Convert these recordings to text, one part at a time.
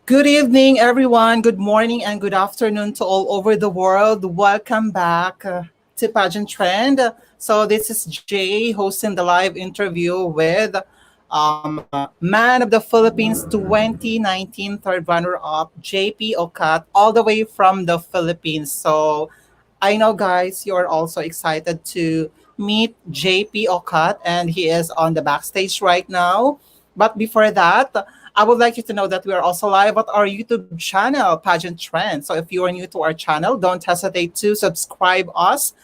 Good evening, everyone. Good morning and good afternoon to all over the world. Welcome back to Pageant Trend. So this is Jay hosting the live interview with Man of the Philippines 2019 third runner-up, JP Ocat, all the way from the Philippines. So I know, guys, you are also excited to meet JP Ocat, and he is on the backstage right now. But before that, I would like you to know that we are also live at our YouTube channel, Pageant Trend. So if you are new to our channel, don't hesitate to subscribe us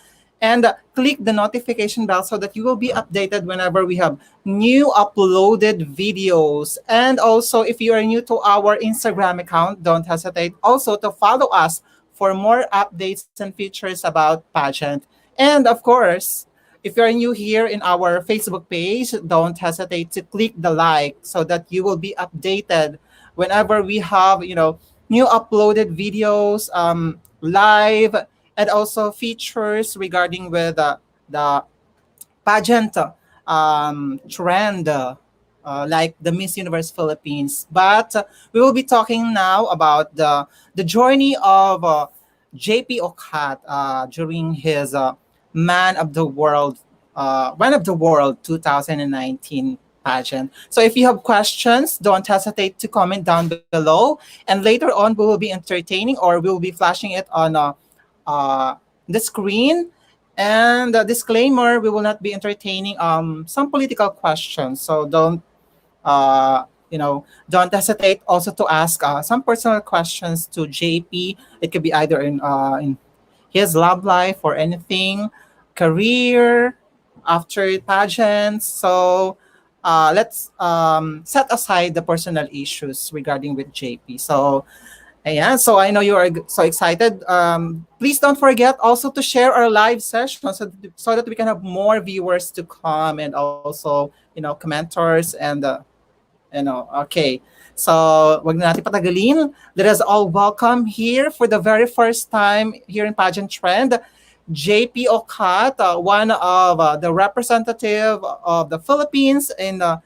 and click the notification bell so that you will be updated whenever we have new uploaded videos. And also, if you are new to our Instagram account, don't hesitate also to follow us for more updates and features about pageant. And of course, if you're new here in our Facebook page, don't hesitate to click the like so that you will be updated whenever we have, new uploaded videos, live, and also features regarding with the pageant trend, like the Miss Universe Philippines. But we will be talking now about the journey of JP Ocat during his Man of the World 2019 pageant. So if you have questions, don't hesitate to comment down below. And later on, we will be entertaining or we will be flashing it on uh, the screen. And a disclaimer, we will not be entertaining some political questions. So uh, don't hesitate also to ask some personal questions to JP. It could be either in his love life or anything, career, after pageants. So let's set aside the personal issues regarding with JP. So yeah, so I know you are so excited. Please don't forget also to share our live session so that we can have more viewers to come and also, commenters and okay. So, wag na natin patagalin. Let us all welcome here for the very first time here in Pageant Trend, JP Ocat, one of the representative of the Philippines in the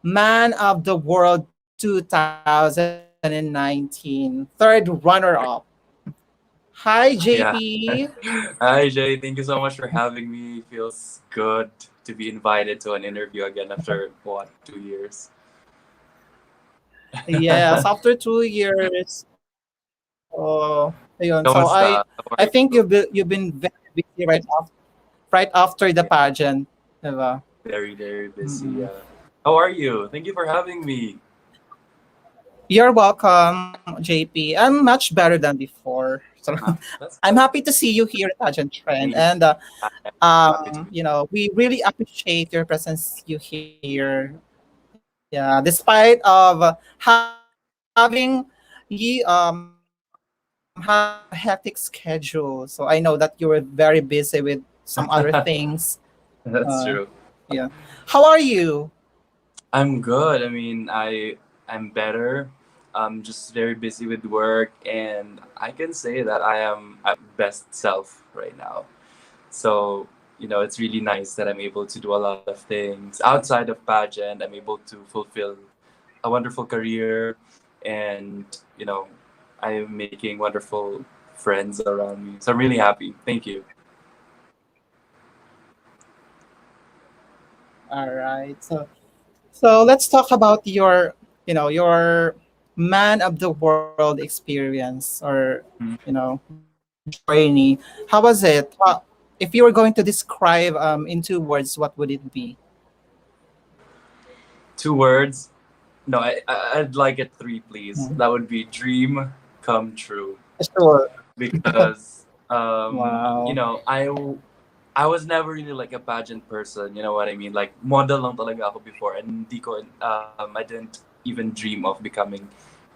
Man of the World 2019, third runner-up. Hi, Yeah. JP. Hi, Jay. Thank you so much for having me. Feels good to be invited to an interview again after what, 2 years? Yes, after 2 years. Ayun. So Kamusta? How I are think you? you've been very busy right after the Yeah, pageant, diba? very, very busy. Mm-mm. How are you? Thank you for having me. You're welcome, JP. I'm much better than before. So That's I'm good. happy to see you here at Pageant Trend, Me too. and I am happy to be. we really appreciate your presence you here. Yeah, despite of having you have a hectic schedule. So I know that you were very busy with some other things. Yeah. That's true. How are you? I'm good. I mean, I'm better. I'm just very busy with work, and I can say that I am at best self right now. So, it's really nice that I'm able to do a lot of things outside of pageant. I'm able to fulfill a wonderful career, and, I'm making wonderful friends around me. So I'm really happy. Thank you. All right. So let's talk about your man of the world experience or Mhm. journey. How was it? If you were going to describe in 2 words, what would it be? 2 words. No, I'd like it three, please. Mhm. That would be dream come true. Sure. Because Wow. I was never really like a pageant person, you know what I mean? Like model lang talaga ako before, and hindi ko I didn't even dream of becoming,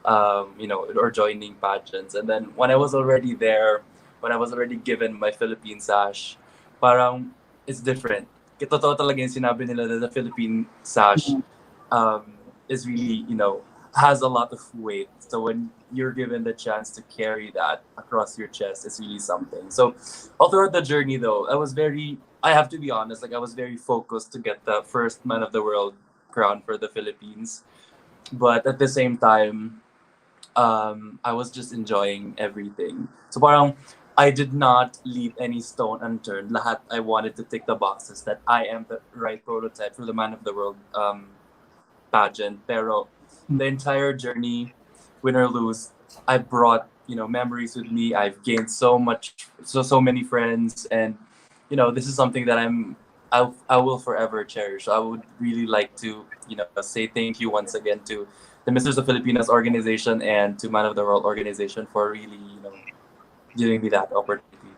or joining pageants. And then when I was already there, when I was already given my Philippine sash, parang it's different. Totoo talaga yung sinabi nila na the Philippine sash um, is really, has a lot of weight. So when you're given the chance to carry that across your chest, it's really something. So all throughout the journey, though, I have to be honest, like I was very focused to get the first man of the world crown for the Philippines. But at the same time, I was just enjoying everything. So parang I did not leave any stone unturned. Lahat I wanted to tick the boxes that I am the right prototype for the man of the world pageant. Pero the entire journey, win or lose, I brought memories with me. I've gained so many friends, and this is something that I will forever cherish. I would really like to say thank you once again to the Misters of Filipinas organization and to Man of the World organization for really giving me that opportunity.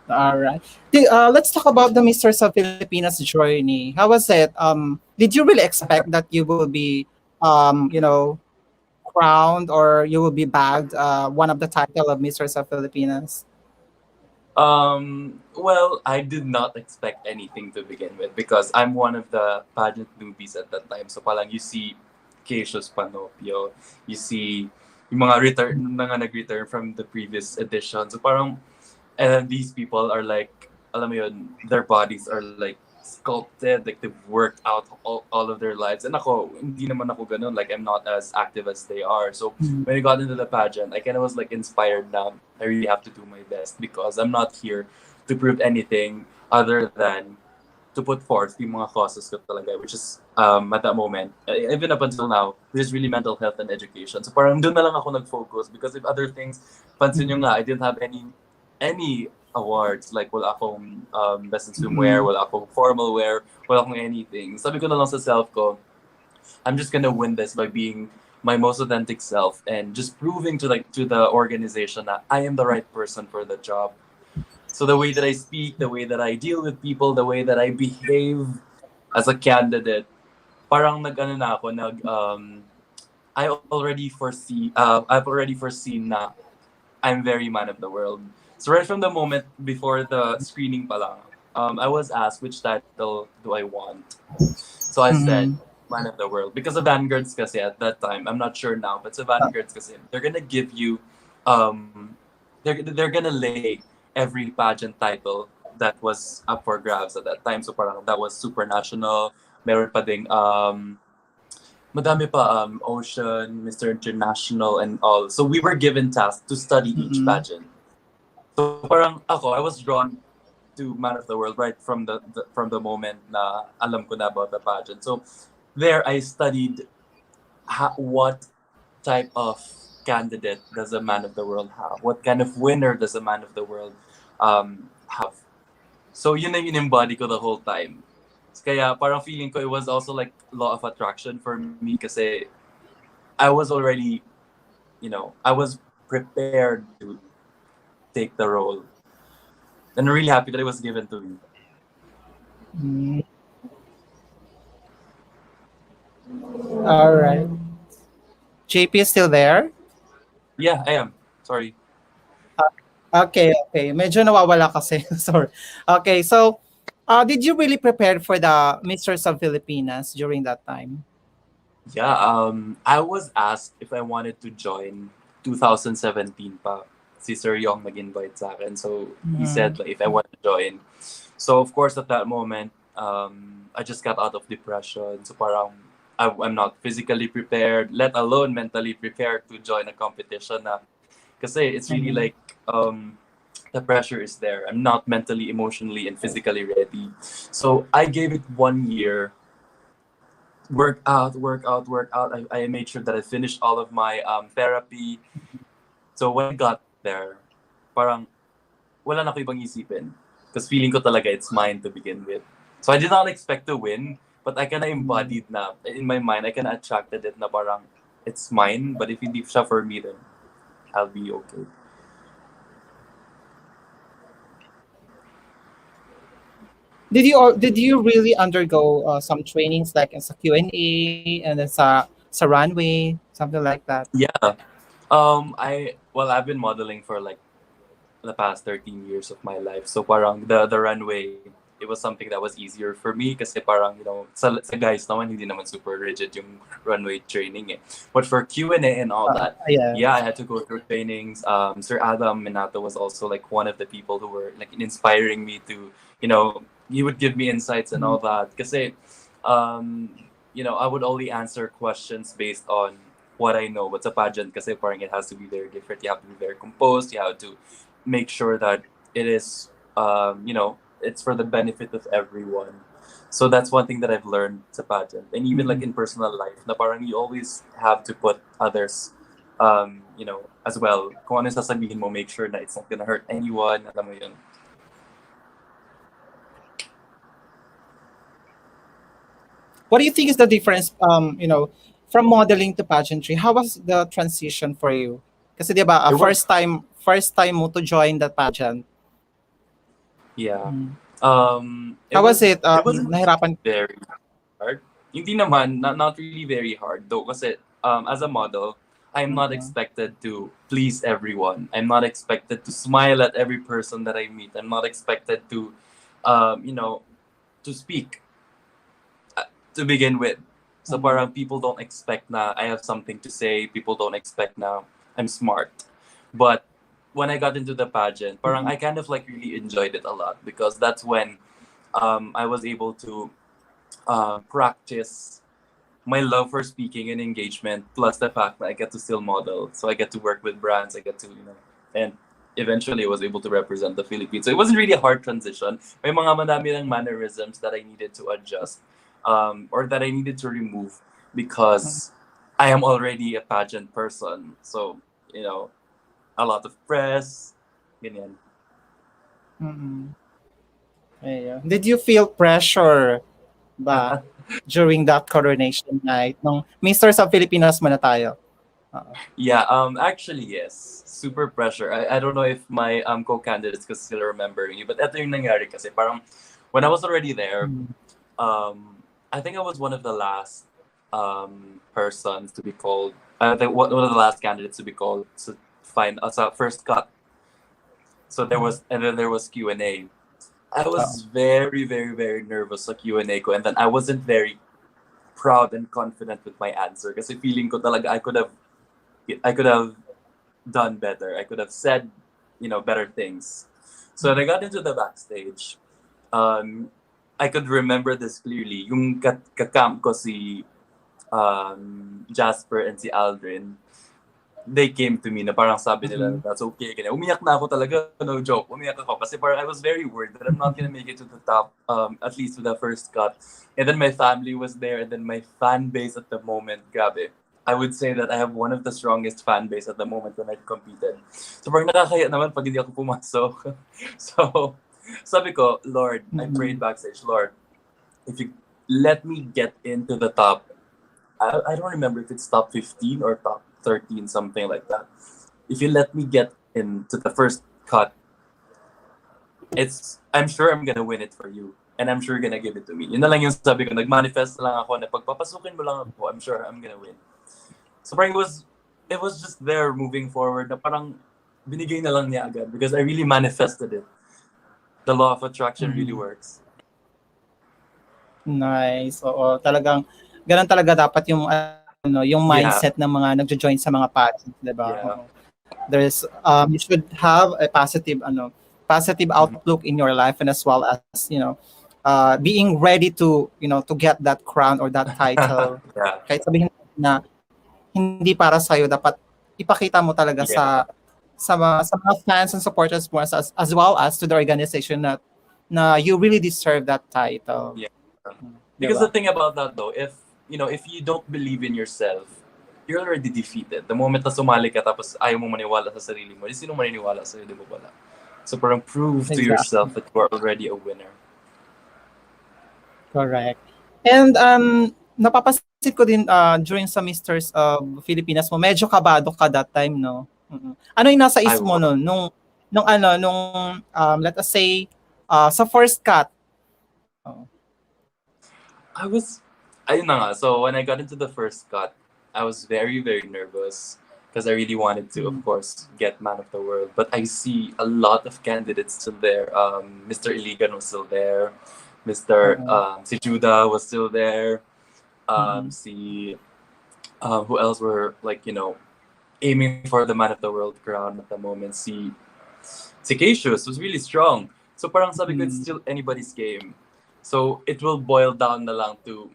All right. Let's talk about the Mr. of Filipinas journey. How was it? Did you really expect that you will be, crowned or you will be bagged one of the title of Mr. of Filipinas? Well, I did not expect anything to begin with because I'm one of the pageant newbies at that time. So palang you see Cassius Panopio, you see yung mga nag-return from the previous edition. So parang, and then these people are like, alam mo yun, their bodies are like sculpted, like they've worked out all of their lives. And ako, hindi naman ako ganun, like I'm not as active as they are. So when I got into the pageant, I kind of was like inspired now. I really have to do my best because I'm not here to prove anything other than to put forth yung mga causes ko talaga, which is at that moment, even up until now, which is really mental health and education. So parang doon na lang ako nag-focus because if other things, pansin nyo nga, I didn't have any awards. Like wala akong best in swimwear, wala akong formal wear, wala akong anything. Sabi ko na lang sa self ko, I'm just gonna win this by being my most authentic self and just proving to the organization that I am the right person for the job. So the way that I speak, the way that I deal with people, the way that I behave as a candidate, parang nag-ano na ako, I've already foreseen na I'm very man of the world. So right from the moment before the screening pa lang, I was asked which title do I want. So I said man of the world because of Vanguards kasi at that time. I'm not sure now, but sa Vanguards kasi they're gonna give you, they're gonna lay every pageant title that was up for grabs at that time. So parang that was super national. Meron pa ding madami pa Ocean, Mr. International, and all. So we were given tasks to study each pageant. So parang ako, I was drawn to Man of the World right from the moment na alam ko na about the pageant. So there I studied what type of candidate does a Man of the World have? What kind of winner does a Man of the World have? So yun ang in-embody ko the whole time. Kaya parang feeling ko it was also like law of attraction for me kasi I was already, I was prepared to take the role. And I'm really happy that it was given to me. All right. JP is still there? Yeah, I am. Sorry. Okay, okay. Medyo nawawala kasi. Sorry. Okay, so did you really prepare for the Misters of Filipinas during that time? Yeah, I was asked if I wanted to join 2017 pa. Si Sir Yong nag-invite sa akin. So he said like, if I want to join. So of course at that moment, I just got out of depression. So parang I'm not physically prepared, let alone mentally prepared to join a competition na. Kasi it's really like the pressure is there. I'm not mentally, emotionally, and physically ready. So I gave it 1 year. Work out. I made sure that I finished all of my therapy. So when I got there, parang wala na ko ibang isipin. Because feeling ko talaga it's mine to begin with. So I did not expect to win, but I kinda embodied na, in my mind, I kinda attracted it na parang, it's mine, but if hindi siya for me, then I'll be okay. Did you really undergo some trainings like in sa Q&A and then sa runway, something like that? Yeah. I've been modeling for like the past 13 years of my life. So parang the runway, it was something that was easier for me kasi parang, sa guys naman, hindi naman super rigid yung runway training eh. But for Q&A and all that, Yes. yeah, I had to go through trainings. Sir Adam Minato was also like one of the people who were like inspiring me to, he would give me insights and all that. Kasi, um, I would only answer questions based on what I know. What's a pageant? Kasi parang it has to be very different. You have to be very composed. You have to make sure that it is it's for the benefit of everyone. So that's one thing that I've learned sa pageant, and even like in personal life na parang you always have to put others as well. Kung ano yung sasabihin mo, make sure na it's not gonna hurt anyone, alam mo yun. What do you think is the difference, from modeling to pageantry? How was the transition for you? Kasi 'di ba, It was first time mo to join the pageant. Yeah. Mm. It How was was it? it wasn't Nahirapan. very hard. Hindi naman, not really very hard though kasi as a model, I'm not Mm. expected to please everyone. I'm not expected to smile at every person that I meet. I'm not expected to um, you know, to speak to begin with. So Mm. parang people don't expect na I have something to say. People don't expect na I'm smart. But when I got into the pageant, parang Mm. I kind of like really enjoyed it a lot because that's when I was able to practice my love for speaking and engagement, plus the fact that I get to still model. So I get to work with brands. I get to, and eventually I was able to represent the Philippines. So it wasn't really a hard transition. May mga madami ng mannerisms that I needed to adjust or that I needed to remove because I am already a pageant person. So, a lot of press, ganyan. Mm. Yeah. Did you feel pressure ba during that coronation night nung Mister sa Pilipinas muna tayo? Oo. Yeah, actually, yes. Super pressure. I don't know if my co-candidates could still remember me, but ito yung nangyari kasi parang when I was already there, Mm. I think I was one of the last persons to be called. I think one of the last candidates to be called to find us a first cut. So there was, and then there was Q&A. I Oo. was very, very, very nervous sa Q&A ko, and then I wasn't very proud and confident with my answer kasi feeling ko talaga I could have done better. I could have said, better things. So when I got into the backstage, I could remember this clearly. Yung kakam ko si Jasper and si Aldrin, they came to me na parang sabi nila, Mm. that's okay. Ganyan. Umiyak na ako talaga, no joke. Umiyak ako kasi parang I was very worried that I'm not gonna make it to the top, at least to the first cut. And then my family was there, and then my fan base at the moment, grabe. I would say that I have one of the strongest fan base at the moment when I competed. So parang nakakaya naman pag hindi ako pumasok. So sabi ko, Lord, I prayed Mm. backstage, Lord, if you let me get into the top, I don't remember if it's top 15 or top 13, something like that. If you let me get into the first cut, I'm sure I'm gonna win it for you. And I'm sure you're gonna give it to me. Yun na lang yung sabi ko, nag-manifest na lang ako na pagpapasukin mo lang ako, I'm sure I'm gonna win. So parang it was just there moving forward na parang binigay na lang niya agad because I really manifested it. The law of attraction really Mm. works. Nice. Oo, talagang gano'n talaga dapat yung yung Yeah, mindset ng mga nagjo-join sa mga pageants, 'di ba? yeah. Oo. You should have a positive Mhm. outlook in your life, and as well as, being ready to, to get that crown or that title. Yeah, Kahit sabihin na hindi para sa dapat ipakita mo talaga yeah, sa mga fans and supporters mo, as well as to the organization na you really deserve that title. yeah. 'Di Because the ba? thing about that though, if you don't believe in yourself, you're already defeated. The moment na sumali ka tapos ayaw mo maniwala sa sarili mo, sino maniniwala sa'yo, di ba pala? So parang prove to Exactly. yourself that you are already a winner. Correct. And napapansin ko din during sa Misters of Filipinas mo, medyo kabado ka that time, no? Mm. Ano yung nasa I isip mo was. nun nung let us say sa first cut, I was, ayun na nga. So when I got into the first cut, I was very, very nervous because I really wanted to, of Mm. course, get Man of the World. But I see a lot of candidates still there. Mr. Iligan was still there. Mr. Oo. Si Judah was still there. Mm. Si who else were like aiming for the Man of the World crown at the moment? Si Cassius was really strong. So parang sabi ko, it's Mm. still anybody's game. So it will boil down na lang to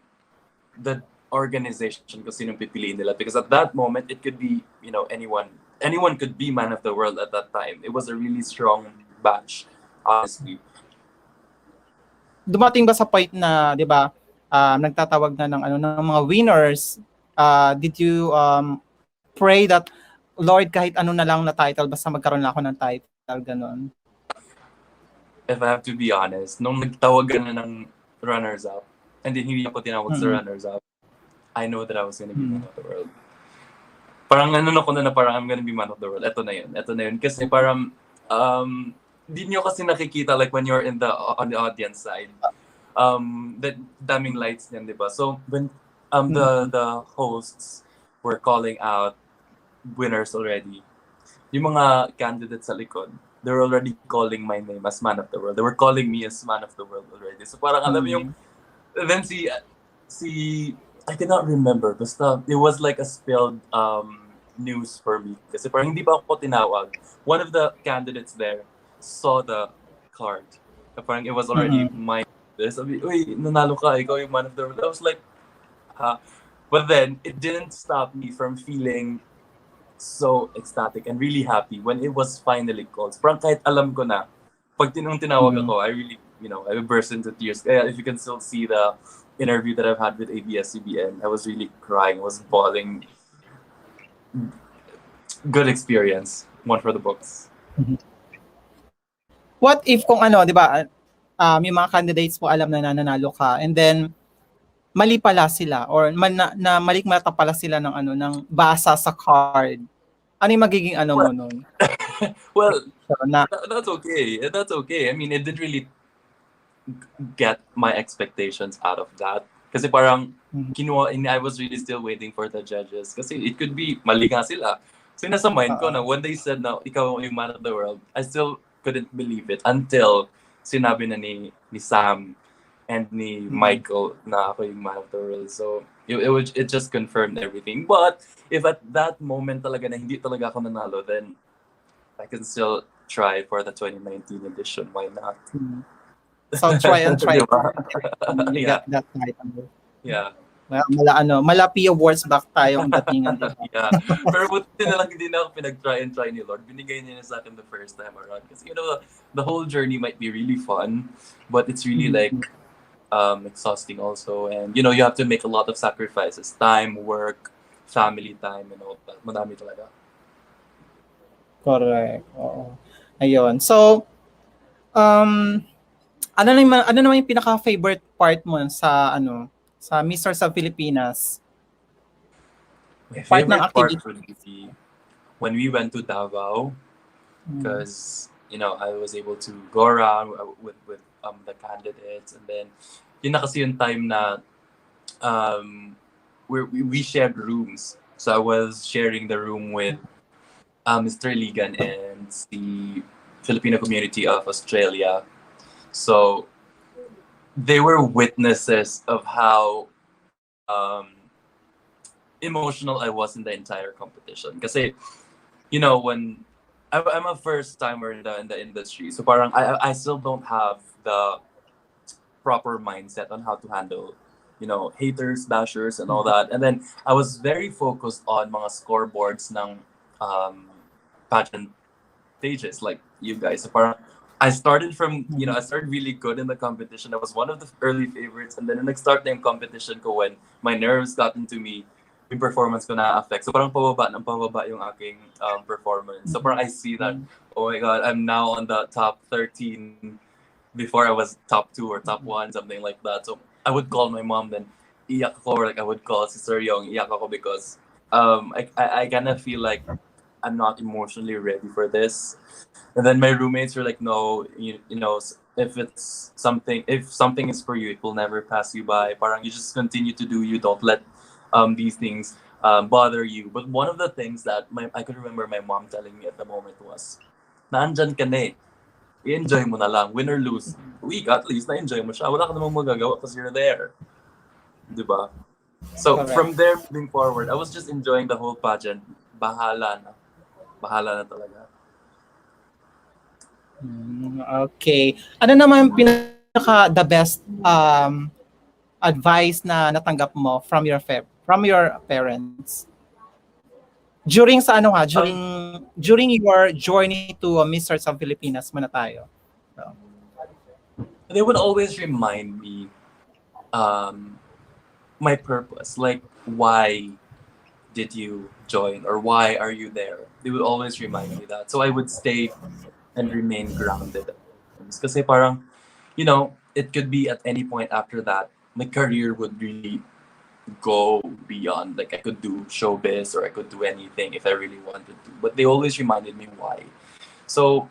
the organization kung sinong pipiliin nila, because at that moment it could be anyone could be Man of the World at that time. It was a really strong batch, honestly. Dumating ba sa point na, 'di ba, nagtatawag na ng ng mga winners, did you pray that Lord, kahit ano na lang na title basta magkaroon lang ako ng title, gano'n? If I have to be honest, nung nagtawagan na ng runners-up, and then hindi ako tinawag sa Mm. runners-up, I know that I was gonna be Man Mm. of the World. Parang ako na parang I'm gonna be Man of the World. Ito na yun. Kasi parang, di nyo kasi nakikita like when you're on the audience side. The daming lights niyan, di ba? So when Mm. the hosts were calling out winners already, yung mga candidates sa likod, they were already calling my name as Man of the World. They were calling me as Man of the World already. So parang alam mo yung, Mm. then si I cannot remember, basta it was like a spilled news for me. Kasi parang hindi pa ako tinawag. One of the candidates there saw the card. Parang it was already Mm. my. Sabi, uy, nanalo ka, ikaw yung Man of the World. I was like, ha? But then, it didn't stop me from feeling so ecstatic and really happy when it was finally called. Parang kahit alam ko na, pag tinawag Mm. ako, I really, I burst into tears. Kaya if you can still see the interview that I've had with ABS-CBN, I was really crying, I was bawling. Good experience. One for the books. What if kung 'di ba, yung mga candidates mo alam na nananalo ka, and then mali pala sila, or na maling mata pala sila ng ng basa sa card. Ano yung magiging Well, mo nun? well, So, na that's okay. That's okay. I mean, it didn't really get my expectations out of that. Kasi parang, Mhm. I was really still waiting for the judges. Kasi it could be, mali nga sila. So nasa mind ko na, Oo. when they said na, ikaw yung Man of the World, I still couldn't believe it until sinabi na ni Sam and ni Mm. Michael na ako yung Man of the World. So, it just confirmed everything. But, if at that moment talaga na hindi talaga ako nanalo, then I can still try for the 2019 edition. Why not? Mm. So try and try Di ba? you Yeah. get that title. Yeah. Well, Malapi awards back tayo ang datingan, di ba? Yeah. Pero buti na lang hindi na ako pinag-try and try ni Lord. Binigay niya na sa akin the first time around. Kasi the whole journey might be really fun, but it's really like Mm. exhausting also. And you have to make a lot of sacrifices. Time, work, family time, and all that. Madami talaga. Correct. Oo. Ayun. So, um, ano naman yung pinaka-favorite part mo sa Mr. sa Pilipinas? My Part ng favorite part activity. would be when we went to Davao, Mm. because I was able to go around with the candidates, and then yun na kasi yung time na we shared rooms. So I was sharing the room with Mr. Ligan and the Filipino community of Australia. So they were witnesses of how emotional I was in the entire competition. Kasi, when I'm a first timer in the industry, so parang I still don't have the proper mindset on how to handle, haters, bashers, and all that. And then I was very focused on mga scoreboards ng pageant stages, like you guys. So parang I started I started really good in the competition. I was one of the early favorites, and then nung nag-start na yung competition ko, when my nerves got into me, yung performance ko na-affect. So parang pababa yung aking performance. So parang I see that, oh my God, I'm now on the top 13. Before I was top 2 or top 1, something like that. So I would call my mom, then iyak ako, or like I would call si Sir Young, iyak ako, because I kind of feel like I'm not emotionally ready for this. And then my roommates were like, no, if it's something, if something is for you, it will never pass you by. Parang you just continue to do you. Don't let these things bother you. But one of the things that I could remember my mom telling me at the moment was, naandyan ka na eh. I-enjoy mo na lang. Win or lose. Week, at least, na-enjoy mo siya. Wala ka namang magagawa because you're there. Diba? So from Correct. there moving forward, I was just enjoying the whole pageant. Bahala na. Bahala na talaga. Okay. Ano naman pinaka the best advice na natanggap mo from your parents during sa ano ha, Um, during your journey to Mr. sa Pilipinas muna tayo. So, they would always remind me um, my purpose. Like, why did you join or why are you there? They would always remind me that. So I would stay and remain grounded. Because parang, it could be at any point after that, my career would really go beyond. Like I could do showbiz or I could do anything if I really wanted to. But they always reminded me why. So,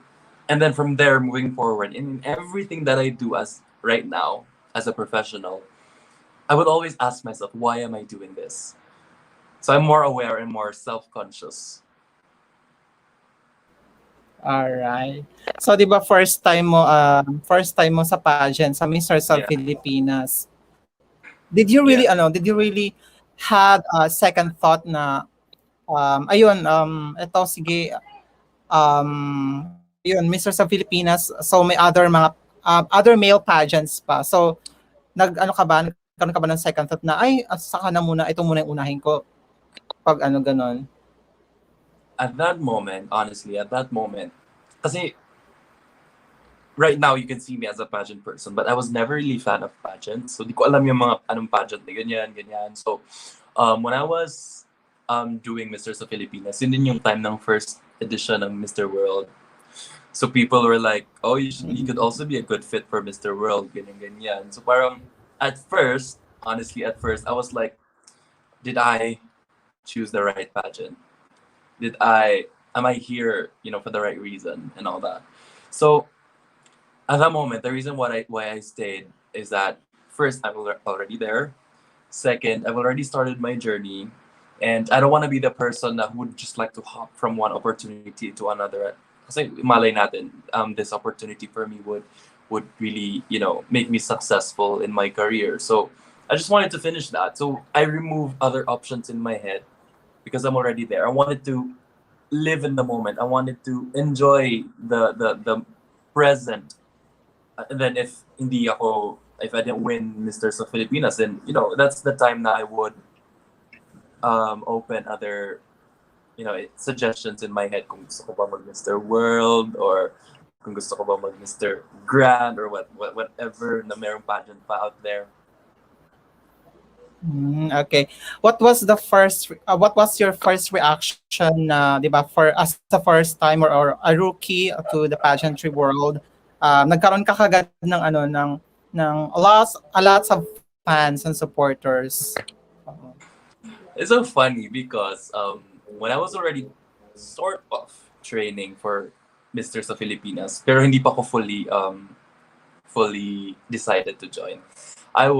and then from there, moving forward, in everything that I do as right now as a professional, I would always ask myself, why am I doing this? So I'm more aware and more self-conscious. all right. So 'di ba first time mo sa pageant sa Mr. sa Yeah, Pilipinas. yeah. Did you really had a second thought na ayun ito sige yun Mr. sa Pilipinas so may other male pageants pa. So nagkaroon ka ba ng second thought na ay saka na muna ito muna yung unahin ko pag ano ganon. At that moment, honestly, at that moment, kasi right now you can see me as a pageant person, but I was never really fan of pageants. So di ko alam yung mga anong pageant na ganyan, ganyan. So when I was doing Mr. sa Pilipinas, yun din yung time ng first edition of Mr. World. So people were like, oh, you could also be a good fit for Mr. World, ganyan, ganyan. So parang at first, honestly, at first, I was like, did I choose the right pageant? Am I here, for the right reason and all that? So at that moment, the reason why I stayed is that first, I'm already there. Second, I've already started my journey, and I don't want to be the person that would just like to hop from one opportunity to another. Kasi malay natin, this opportunity for me would really, make me successful in my career. So I just wanted to finish that. So I removed other options in my head because I'm already there. I wanted to live in the moment. I wanted to enjoy the present. And then if I didn't win Mr. sa Filipinas, then that's the time that I would open other suggestions in my head kung gusto ko ba mag Mr. World or kung gusto ko ba mag Mr. Grand or whatever na merong pageant pa out there. Okay. What was your first reaction 'di ba for as a first time or a rookie to the pageantry world? Nagkaroon ka kagad ng a lots of fans and supporters. It's so funny because when I was already sort of training for Mr. sa Filipinas, pero hindi pa ako fully decided to join. I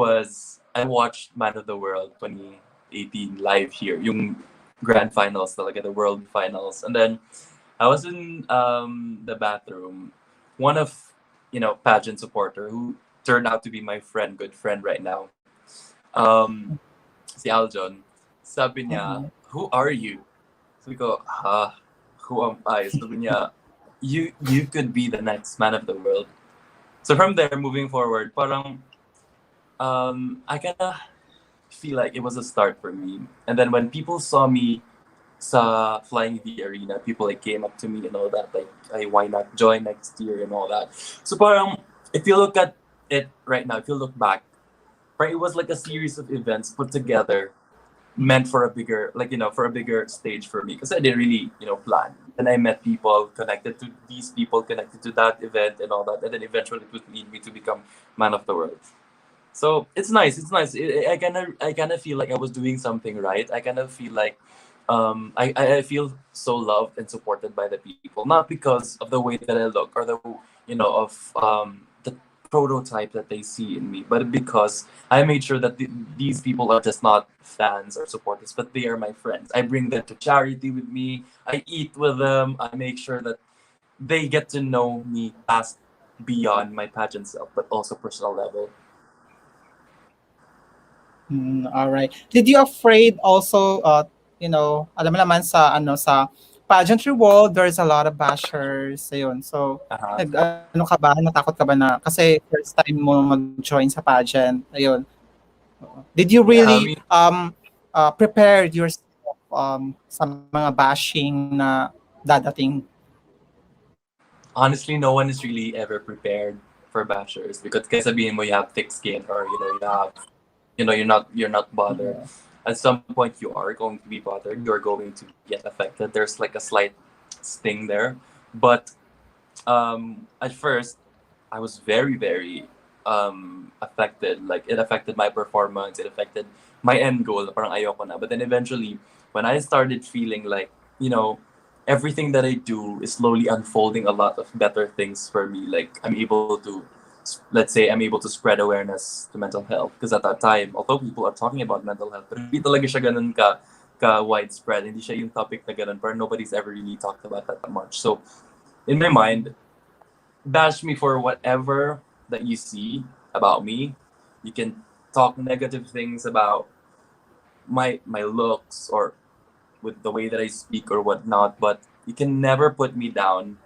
watched Man of the World 2018 live here, yung grand finals talaga, the world finals. And then I was in the bathroom. One of, pageant supporter who turned out to be my good friend right now. Si Aljon. Sabi niya, Mhm. who are you? Sabi ko, who am I? Sabi niya, you could be the next man of the world. So from there, moving forward, parang I kind of feel like it was a start for me. And then when people saw me sa Flying V Arena, people like came up to me and all that, like, hey, why not join next year and all that. So parang, if you look at it right now, if you look back, right, it was like a series of events put together meant for a bigger stage for me because I didn't really plan. And I met people connected to these people connected to that event and all that, and then eventually it would lead me to become man of the world. So it's nice. I kind of feel like I was doing something right. I kind of feel like I feel so loved and supported by the people, not because of the way that I look or of the prototype that they see in me, but because I made sure that these people are just not fans or supporters, but they are my friends. I bring them to charity with me. I eat with them. I make sure that they get to know me past beyond my pageant self, but also personal level. All right. Did you afraid also, alam mo naman sa sa pageantry world, there's a lot of bashers, ayun. So, Uh-huh. ano ka ba, natakot ka ba na kasi first time mo mag-join sa pageant, ayun. Did you Yeah, I really mean, prepare yourself sa mga bashing na dadating? honestly, no one is really ever prepared for bashers because sabihin mo you have thick skin or you're not bothered. Yeah. At some point, you are going to be bothered. You're going to get affected. There's like a slight sting there, but at first, I was very very affected. Like it affected my performance. It affected my end goal. Parang ayoko na. But then eventually, when I started feeling like you know everything that I do is slowly unfolding a lot of better things for me. Like I'm able to, let's say, I'm able to spread awareness to mental health. Because at that time, although people are talking about mental health, but hindi talaga siya ganun ka widespread. Hindi siya yung topic na ganun. Pero nobody's ever really talked about that much. So in my mind, bash me for whatever that you see about me. You can talk negative things about my looks or with the way that I speak or whatnot, but you can never put me down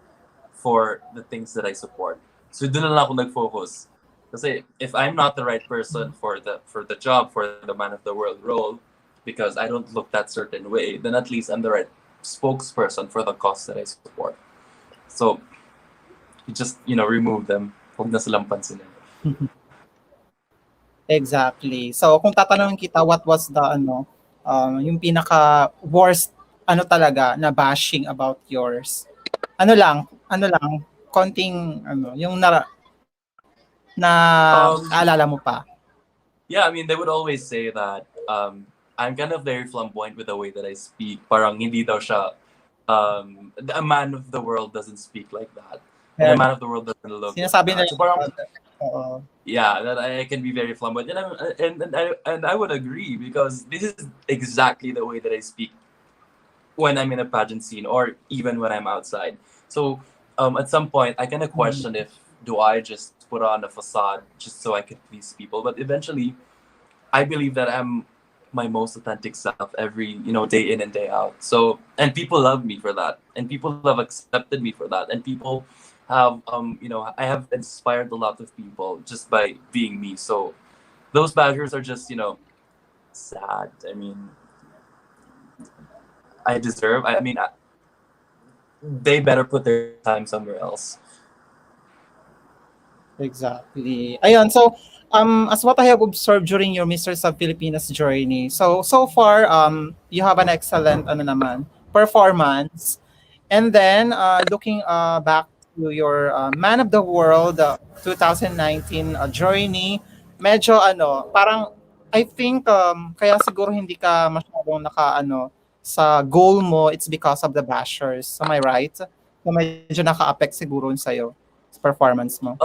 for the things that I support. So doon na lang ako nag-focus. Kasi if I'm not the right person for the job, for the man of the world role, because I don't look that certain way, then at least I'm the right spokesperson for the cause that I support. So you just remove them. Huwag na silang pansinin. Exactly. So kung tatanungin kita what was the yung pinaka worst talaga na bashing about yours? Ano lang, konting yung Um, naalala mo pa. yeah, I mean, they would always say that I'm kind of very flamboyant with the way that I speak. Parang hindi daw siya, a man of the world doesn't speak like that. And a Kaya man of the world doesn't look like sinasabi that. nila So parang, oo. yeah, that I can be very flamboyant. And I would agree because this is exactly the way that I speak when I'm in a pageant scene or even when I'm outside. So at some point, I kind of question if do I just put on a facade just so I can please people. But eventually, I believe that I'm my most authentic self every day in and day out. So and people love me for that, and people have accepted me for that, and people have I have inspired a lot of people just by being me. So those badgers are just sad. I mean, I deserve. I mean, they better put their time somewhere else. Exactly. Ayun, so as what I have observed during your Mr. Sub Filipinas journey, so far you have an excellent performance. And then looking back to your Man of the World 2019 journey, medyo parang I think kaya siguro hindi ka masyadong sa goal mo, it's because of the bashers. Am I right? So medyo naka-affect siguro sa'yo sa performance mo.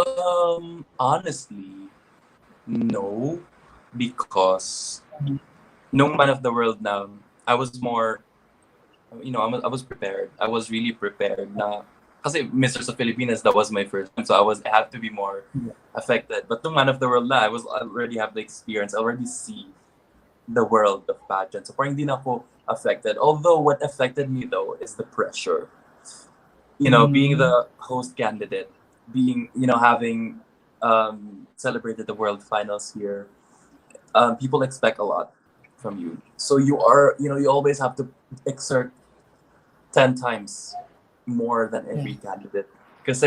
Honestly, no, because nung man of the world now, I was more, I was prepared. I was really prepared na, kasi Mr. sa Filipinas, that was my first time, so I had to be more affected. But nung man of the world na, I already have the experience. I already see the world of pageant. So parang hindi na ako affected. Although what affected me though is the pressure. Being the host candidate, having celebrated the world finals here, people expect a lot from you. So you always have to exert 10 times more than every candidate. Because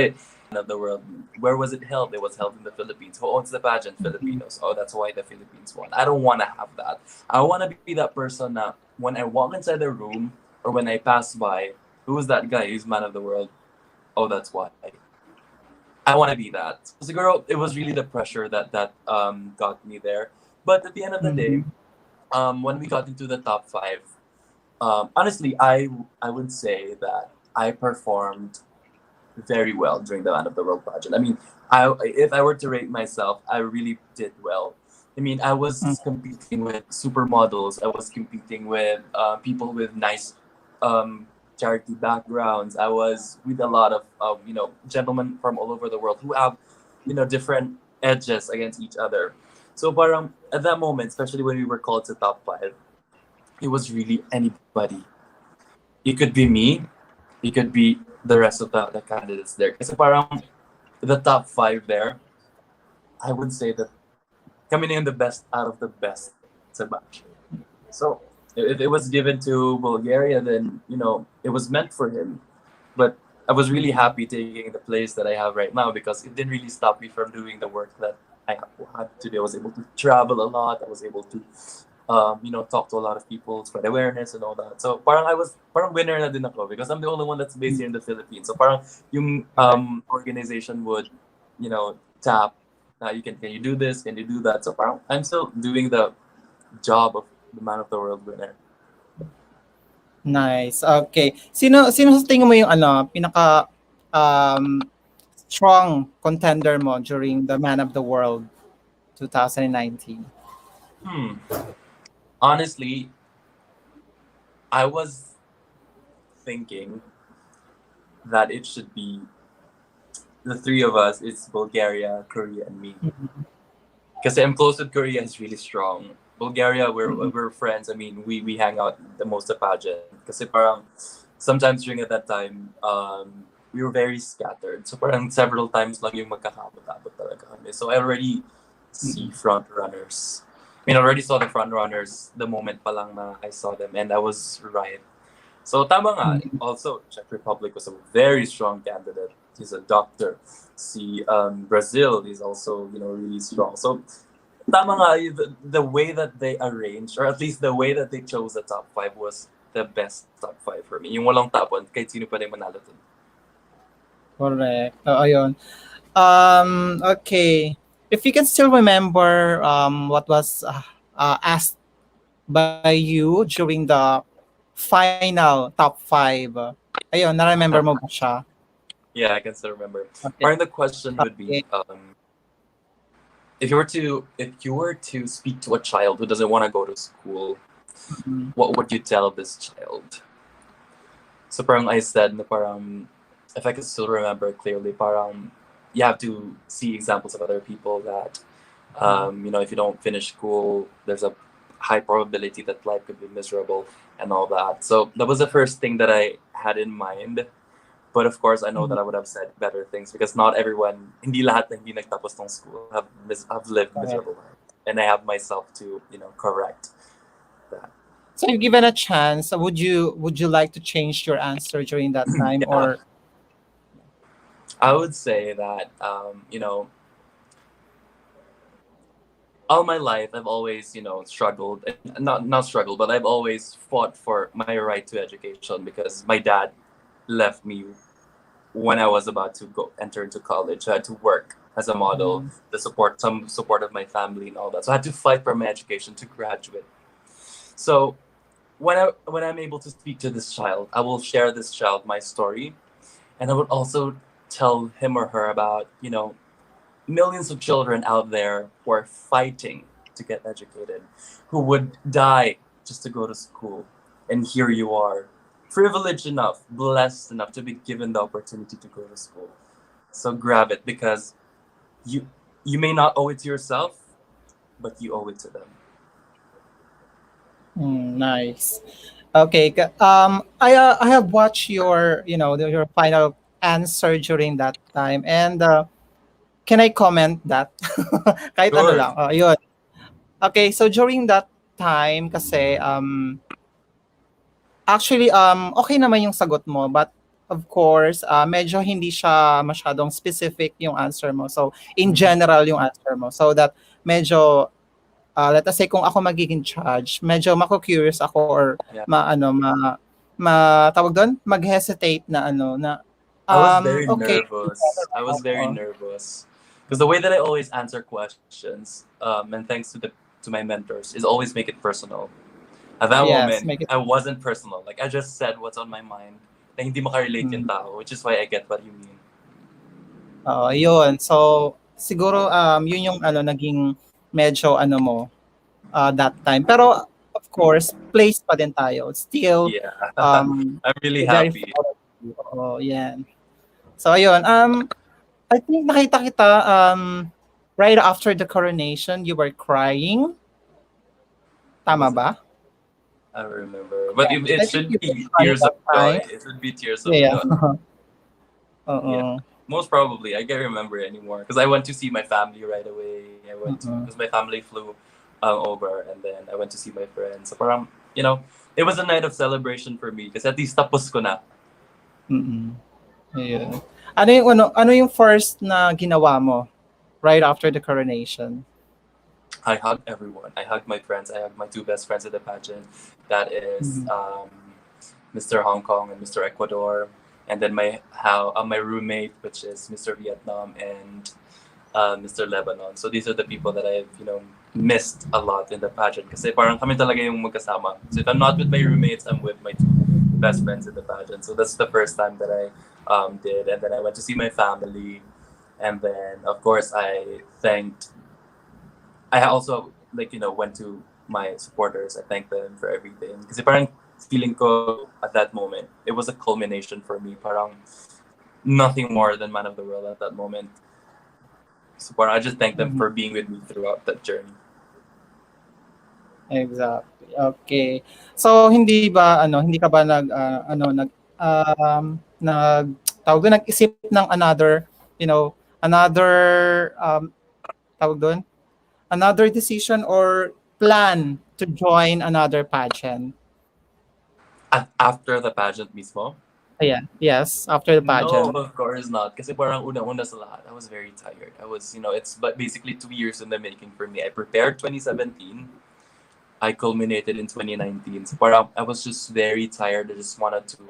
of the world, where was it held? It was held in the Philippines. Who owns the pageant? Filipinos. Oh, that's why the Philippines won. I don't want to have that. I want to be that person that when I walk inside the room or when I pass by, who's that guy? Who's man of the world? Oh, that's why. I want to be that. So, girl, it was really the pressure that got me there. But at the end of the day, when we got into the top five, Honestly, I would say that I performed very well during the Man of the World pageant. I mean, if I were to rate myself, I really did well. I mean, I Mm. was competing with supermodels. I was competing with people with nice charity backgrounds. I was with a lot of gentlemen from all over the world who have different edges against each other. So, parang at that moment, especially when we were called to top five, it was really anybody. It could be me. It could be the rest of the candidates there. Kasi parang the top five there, I would say that coming in the best out of the best sa batch. So if it was given to Bulgaria, then it was meant for him. But I was really happy taking the place that I have right now because it didn't really stop me from doing the work that I had to do. I was able to travel a lot. I was able to talk to a lot of people, spread awareness and all that. So parang I was parang winner na din ako because I'm the only one that's based here in the Philippines. So parang yung Correct. organization would, tap, can you do this? Can you do that? So parang I'm still doing the job of the Man of the World winner. Nice. Okay. Sino sa tingin mo yung pinaka um strong contender mo during the Man of the World 2019? Hmm. Honestly, I was thinking that it should be the three of us. It's Bulgaria, Korea, and me. Mhm. Because I'm close with Korea is really strong. Bulgaria, Mhm. we're friends. I mean, we hang out the most at pageant. Kasi parang sometimes during at that time, we were very scattered. So parang several times lang yung magkakabot-abot talaga kami. So I already see Mhm. front runners. I mean, I already saw the front runners the moment pa lang na I saw them, and I was right. So tama nga. Mhm. Also, Czech Republic was a very strong candidate. He's a doctor. See, Brazil is also really strong. So tama nga, the way that they arranged, or at least the way that they chose the top five was the best top five for me. Yung walang top one, kahit sino pwedeng manalo dun. Correct. Ayun. Okay. If you can still remember what was asked by you during the final top five. Ayun, na-remember mo ba siya? Yeah, I can still remember. Okay. Part of the question would Okay. be, if you were to speak to a child who doesn't want to go to school, Mhm. what would you tell this child? So parang I said na parang if I could still remember clearly, parang you have to see examples of other people that if you don't finish school, there's a high probability that life could be miserable and all that. So that was the first thing that I had in mind. But of course, I know Mhm. that I would have said better things because not everyone, hindi lahat ng hindi nagtapos ng school have lived Correct. miserable lives. And I have myself to, correct that. So if given a chance, would you like to change your answer during that time Yeah, or I would say that, all my life I've always struggled, and not struggled, but I've always fought for my right to education because my dad left me when I was about to go enter into college. I had to work as a model, Mhm. some support of my family and all that. So I had to fight for my education to graduate. So when I'm able to speak to this child, I will share this child my story, and I would also tell him or her about millions of children out there who are fighting to get educated, who would die just to go to school. And here you are, privileged enough, blessed enough to be given the opportunity to go to school. So grab it because you you may not owe it to yourself, but you owe it to them. Nice. Okay. I have watched your your final answer during that time, and can I comment that? Kahit ano Sure. lang. Yun. Okay, so during that time kasi actually okay naman yung sagot mo, but of course, medyo hindi siya masyadong specific yung answer mo. So in Mhm. general yung answer mo. So that medyo let us say kung ako magiging judge, medyo mako-curious ako or Yeah. maano tawag doon, mag-hesitate na na I was very okay, in nervous. I general, was very nervous because the way that I always answer questions, and thanks to my mentors, is always make it personal. At that Yes, moment, make it. I wasn't personal. Like, I just said what's on my mind. Na hindi makarelate yung Mm. tao, which is why I get what you mean. Oo, yun. So, siguro yun yung ano naging medyo ano mo that time. Pero of course, place pa din tayo. Still Yeah. um I'm really very happy. proud of you. Oo, yan. So ayun, I think nakita kita right after the coronation, you were crying. Tama Was it? ba? I don't remember. But it I think should you were be crying tears of that joy. time. It should be tears of Yeah. joy. Yeah. Oo. Most probably. I can't remember anymore. Because I went to see my family right away. I went to, Mm-mm. because my family flew over, and then I went to see my friends. So parang, you know, it was a night of celebration for me. Because at least tapos ko na. Mm-mm. Ayun. Ano yung first na ginawa mo right after the coronation? I hugged everyone. I hugged my friends. I hugged my two best friends at the pageant. That is Mhm. Mr. Hong Kong and Mr. Ecuador, and then my roommate, which is Mr. Vietnam and Mr. Lebanon. So these are the people that I've missed a lot in the pageant. Kasi parang kami talaga yung magkasama. So if I'm not with my roommates, I'm with my two best friends in the pageant. So that's the first time that I did, and then I went to see my family, and then of course I thanked I also went to my supporters. I thanked them for everything. Kasi parang feeling ko at that moment, it was a culmination for me. Parang nothing more than man of the world at that moment. So parang I just thank them Mhm. for being with me throughout that journey. Exactly. Okay. So hindi ka ba tawag doon nag-isip ng another, another tawag doon, another decision or plan to join another pageant? After the pageant mismo? Ayan. Yes, after the No, pageant. of course not. Kasi parang una-una sa lahat, I was very tired. I was, it's but basically 2 years in the making for me. I prepared 2017. I culminated in 2019. So parang I was just very tired. I just wanted to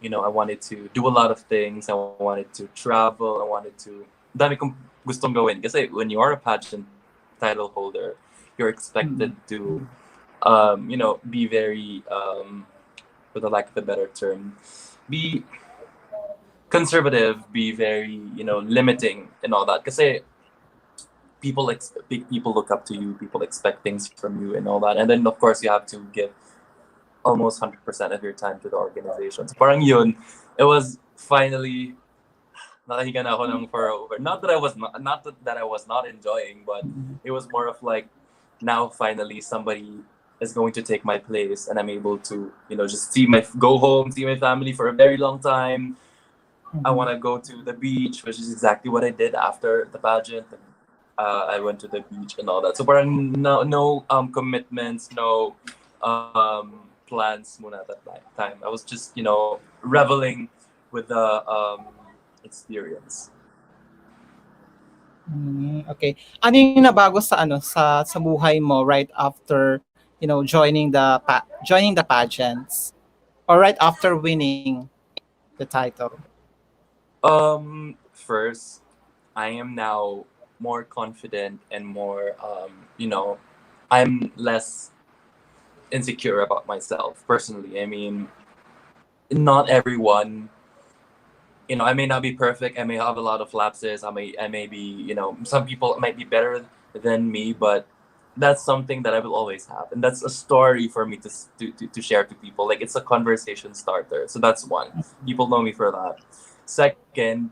I wanted to do a lot of things. I wanted to travel. I wanted to, dami kong gustong gawin. Kasi when you are a pageant title holder, you're expected Mm. to, be very, for the lack of a better term, be conservative, be very, limiting and all that. Kasi people look up to you, people expect things from you and all that. And then of course you have to give almost 100% of your time to the organization. So parang yun, it was finally nakahiga na ako ng for over. Not that I was not enjoying, but it was more of like now finally somebody is going to take my place, and I'm able to just go home, see my family for a very long time. I Mhm. want to go to the beach, which is exactly what I did after the pageant. I went to the beach and all that. So parang no commitments, no plans muna at that time. I was just reveling with the experience. Okay. Ano yung nabago sa sa buhay mo right after, joining the pageants or right after winning the title? First, I am now more confident and more I'm less insecure about myself personally. I mean, not everyone I may not be perfect. I may have a lot of lapses. I may be, some people might be better than me, but that's something that I will always have, and that's a story for me to share to people. Like, it's a conversation starter. So that's one. People know me for that. Second,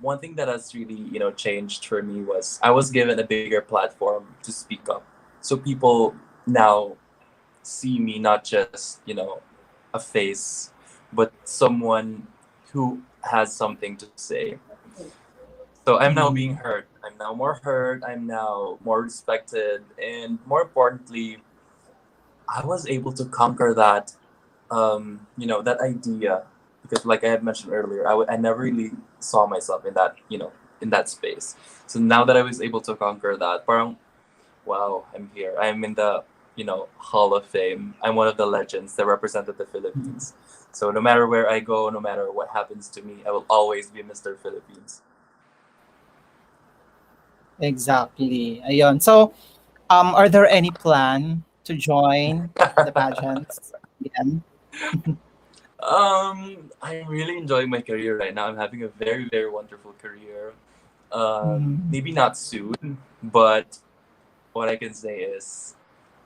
one thing that has really changed for me was I was given a bigger platform to speak up. So people now see me not just a face, but someone who has something to say. So I'm now being Mhm. heard. I'm now more heard. I'm now more respected, and more importantly, I was able to conquer that, that idea, because, like I had mentioned earlier, I never really saw myself in that, in that space. So now that I was able to conquer that, parang wow, I'm here. I'm in the, Hall of Fame. I'm one of the legends that represented the Philippines. So no matter where I go, no matter what happens to me, I will always be Mr. Philippines. Exactly. Ayun. So, are there any plan? to join the pageants again? I'm really enjoying my career right now. I'm having a very, very wonderful career. Mhm. Maybe not soon, but what I can say is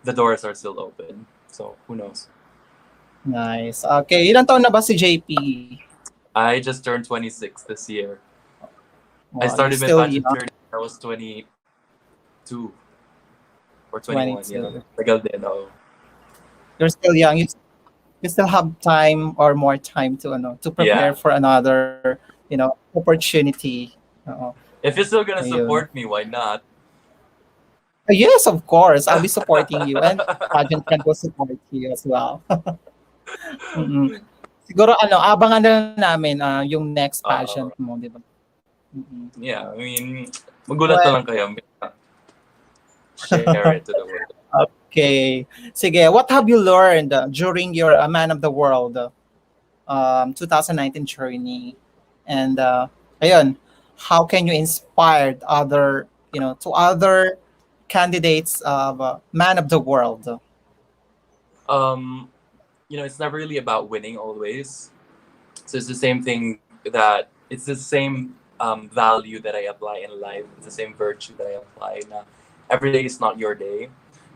the doors are still open. So who knows? Nice. Okay, ilang taon na ba si JP? I just turned 26 this year. I Wow, you're started my still pageant young, journey when I was 22 or 21. Yeah, 22. tagal din. Oh. You're still young. You still have time or more time to to prepare Yeah. for another opportunity. Oo. If you're still gonna Ayun. support me, why not? Yes, of course. I'll be supporting you and pageant can will support you as well. Mm. Siguro abangan na lang namin yung next pageant uh, mo, di ba? Mm. yeah, I mean, magulat na Well, lang kayo. Share it to the world. okay. Sige, what have you learned during your Man of the World 2019 journey? And ayun, how can you inspire other, to other candidates of Man of the World? Um, it's never really about winning always. So it's the same thing that it's the same value that I apply in life. It's the same virtue that I apply. Now, every day is not your day,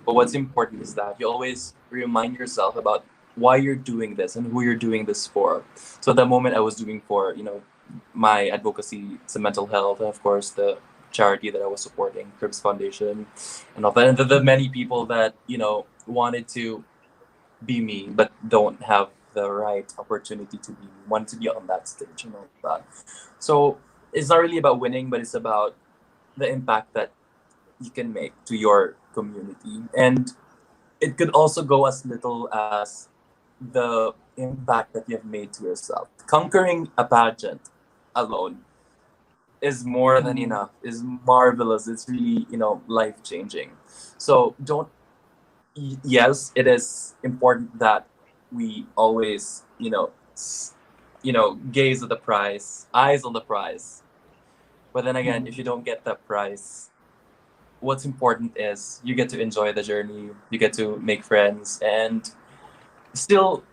but what's important is that you always remind yourself about why you're doing this and who you're doing this for. So at the moment I was doing for my advocacy, to mental health, and of course the charity that I was supporting, Cribs Foundation, and all that, and the many people that wanted to be me but don't have the right opportunity to be me, want to be on that stage and all that. So it's not really about winning, but it's about the impact that you can make to your community. And it could also go as little as the impact that you've made to yourself. Conquering a pageant alone is more than Mhm. enough, is marvelous. It's really, life changing. So don't yes, it is important that we always, gaze at the prize, eyes on the prize. But then again, if Mhm. you don't get that prize, what's important is you get to enjoy the journey, you get to make friends, and still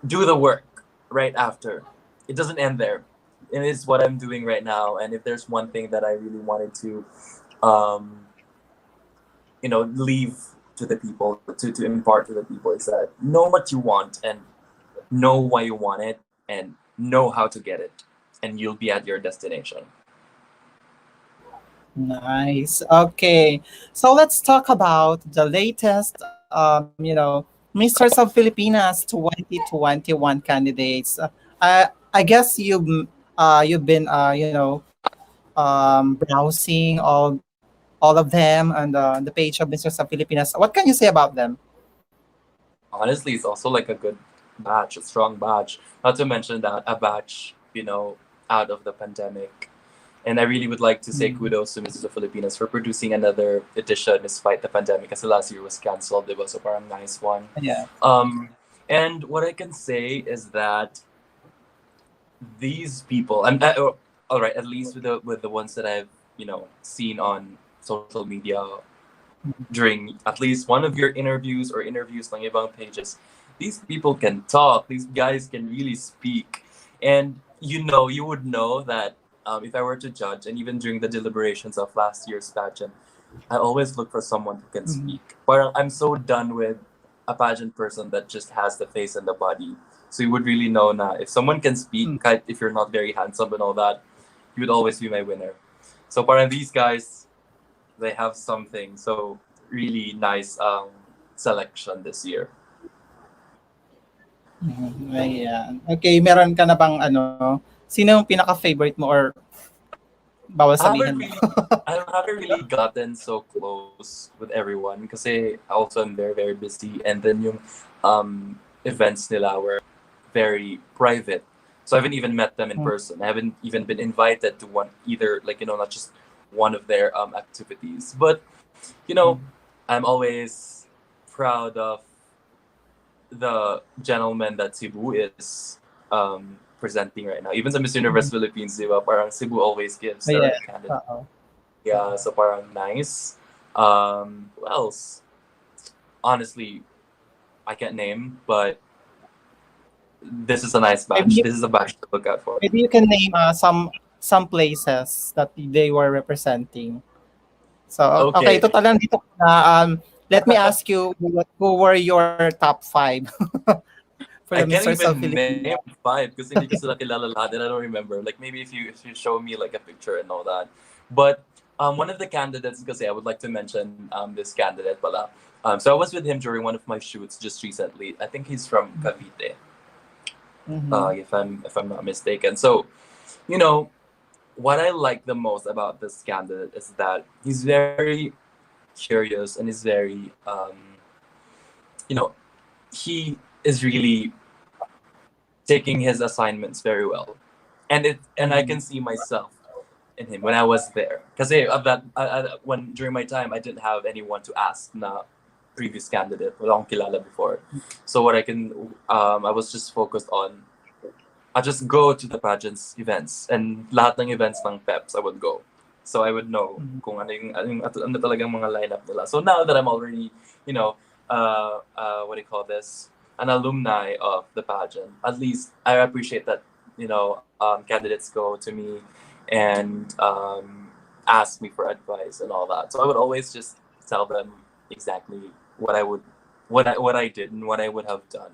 do the work right after. It doesn't end there. And it's what I'm doing right now. And if there's one thing that I really wanted to, um, leave to the people, to impart to the people, is that know what you want and know why you want it and know how to get it. And you'll be at your destination. Nice. Okay. So let's talk about the latest, Misters of Filipinas 2021 candidates. I guess you've been, browsing all of them on the page of Misters of Filipinas. What can you say about them? Honestly, it's also like a good batch, a strong batch. Not to mention that a batch, out of the pandemic. And I really would like to say Mm. kudos to Mrs. of Filipinas for producing another edition despite the pandemic, kasi last year was cancelled, diba? So parang nice one. Yeah. Um, and what I can say is that these people, all right, at least with the ones that I've seen on social media during at least one of your interviews or interviews on ibang pages, these people can talk. These guys can really speak, and you would know that if I were to judge, and even during the deliberations of last year's pageant, I always look for someone who can Mhm. speak. But I'm so done with a pageant person that just has the face and the body. So you would really know na if someone can speak, Mm. kahit if you're not very handsome and all that, you would always be my winner. So parang these guys, they have something. So really nice selection this year. Mhm. Ayan. Okay, meron ka na bang sino yung pinaka-favorite mo or bawal I haven't sabihin mo? really I haven't really gotten so close with everyone because I also am very very busy, and then yung events nila were very private. So I haven't even met them in Mm. person. I haven't even been invited to one either, like not just one of their activities. But I'm always proud of the gentleman that Cebu is presenting right now. Even sa Miss Universe Mhm. Philippines, di ba? Parang Cebu always gives the Ayan. right candidate. Oo. Yeah, so parang nice. Who else? honestly, I can't name, but this is a nice Maybe batch. This is a batch to look out for. maybe you can name some places that they were representing. So okay, Okay, total lang dito na. Let me ask you, who were your top five for the I can't Misters of even Philippines? name five because hindi ko sila kilala lahat and I don't remember. Like maybe if you show me like a picture and all that. But one of the candidates, because I would like to mention this candidate pala. So I was with him during one of my shoots just recently. I think he's from Cavite, Mm-hmm. if I'm not mistaken. So you know what I like the most about this candidate is that he's very curious and he's very you know he is really taking his assignments very well, and I Mm-hmm. can see myself in him when I was there. Because of that, when during my time, I didn't have anyone to ask na previous candidate. Wala akong kilala before, so what I can, I was just focused on. I just go to the pageants events and lahat ng events ng PEPs I would go. So I would know Mm-hmm. kung ano talagang mga lineup nila. So now that I'm already, you know, what do you call this? An alumni of the pageant. At least I appreciate that, candidates go to me and ask me for advice and all that. So I would always just tell them exactly what I would, what I did and what I would have done.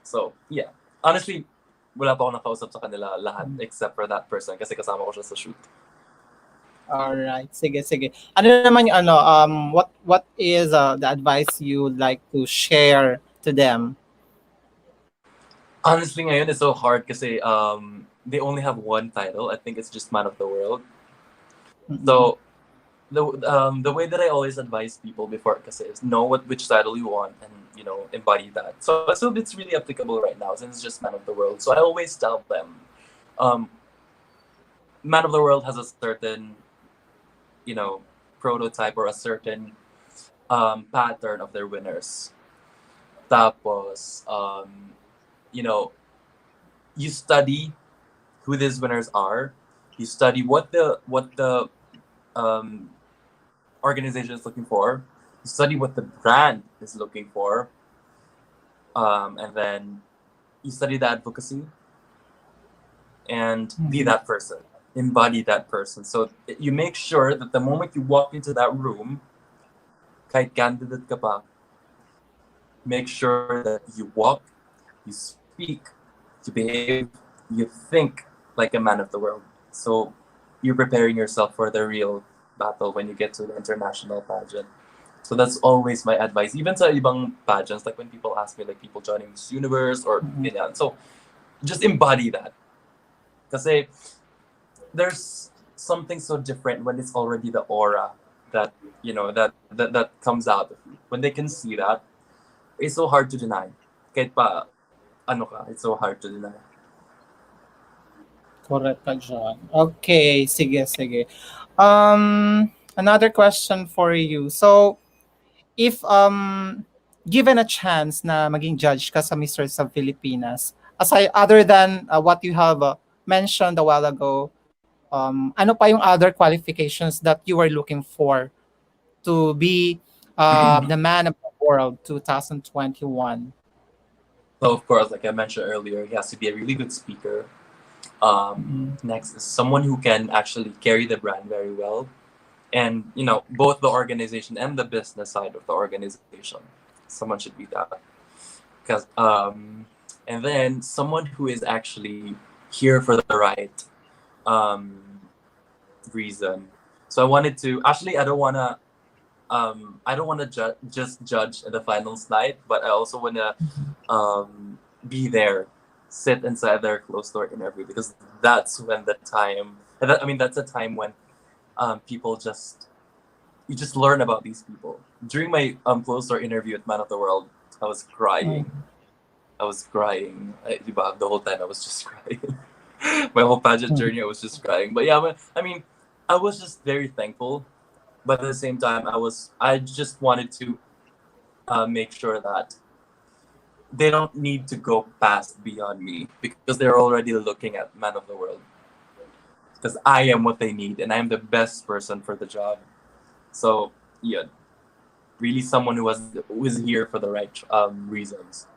So yeah, honestly, wala pa ako nakausap sa kanila lahat except for that person kasi kasama ko siya sa shoot. Alright, sige, sige. Ano naman yung ano, what is the advice you would like to share to them? Honestly, ngayon it's so hard kasi they only have one title. I think it's just Man of the World. Mm-mm. So the way that I always advise people before kasi is know which title you want and embody that. So it's really applicable right now since it's just Man of the World. So I always tell them, um, Man of the World has a certain prototype or a certain pattern of their winners. Tapos, you know, you study who these winners are. You study what the um, organization is looking for. You study what the brand is looking for, and then you study the advocacy and be Mhm. that person, embody that person. So you make sure that the moment you walk into that room, kahit candidate ka pa, make sure that you walk, you speak, you behave, you think like a man of the world. So you're preparing yourself for the real battle when you get to the international pageant. So that's always my advice. Even sa ibang pageants, like when people ask me, like people joining Miss Universe or Mhm. ganyan. So just embody that. Kasi there's something so different when it's already the aura that that comes out of you. When they can see that, it's so hard to deny. Kahit pa ano ka, it's so hard to deny. Correct ka dyan. Okay, sige, sige. Another question for you. So, if given a chance na maging judge ka sa Misters of Filipinas, aside other than what you have mentioned a while ago, ano pa yung other qualifications that you were looking for to be the man of the world 2021? So of course, like I mentioned earlier, he has to be a really good speaker. Mm-hmm. Next is someone who can actually carry the brand very well, and both the organization and the business side of the organization. Someone should be that. Because and then someone who is actually here for the right um, reason. So I wanted to actually I don't wanna just judge in the finals night, but I also wanna be there, sit inside their closed door interview because that's when the time. I mean, that's a time when people you just learn about these people. During my closed door interview at Man of the World, I was crying. I was crying. Diba, the whole time I was just crying. My whole pageant journey, I was just crying. But yeah, I mean, I was just very thankful. But at the same time, I just wanted to make sure that they don't need to go past beyond me because they're already looking at Man of the World. Because I am what they need, and I am the best person for the job. So yeah, really someone who is here for the right reasons.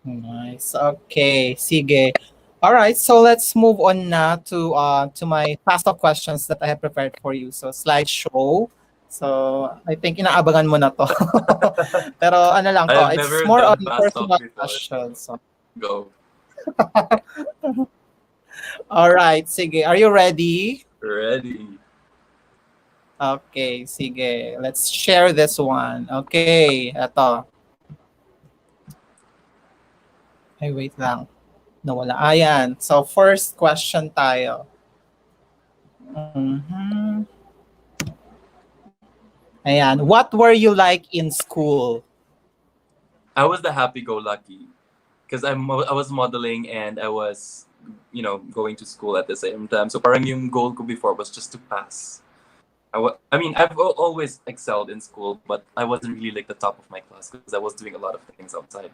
Nice. Okay, sige. All right, so let's move on na to my fast talk questions that I have prepared for you. So slideshow. So I think inaabangan mo na to. Pero ano lang to, I've it's never more on done fast talk personal before, so questions. So, go. all right, sige. Are you ready? Ready. Okay, sige. Let's share this one. Okay, eto. Ay, wait lang. Nawala. Ayan. So, first question tayo. Mhm. Ayan. What were you like in school? I was the happy-go-lucky because I was modeling and I was, going to school at the same time. So parang yung goal ko before was just to pass. I mean, I've always excelled in school, but I wasn't really like the top of my class because I was doing a lot of things outside.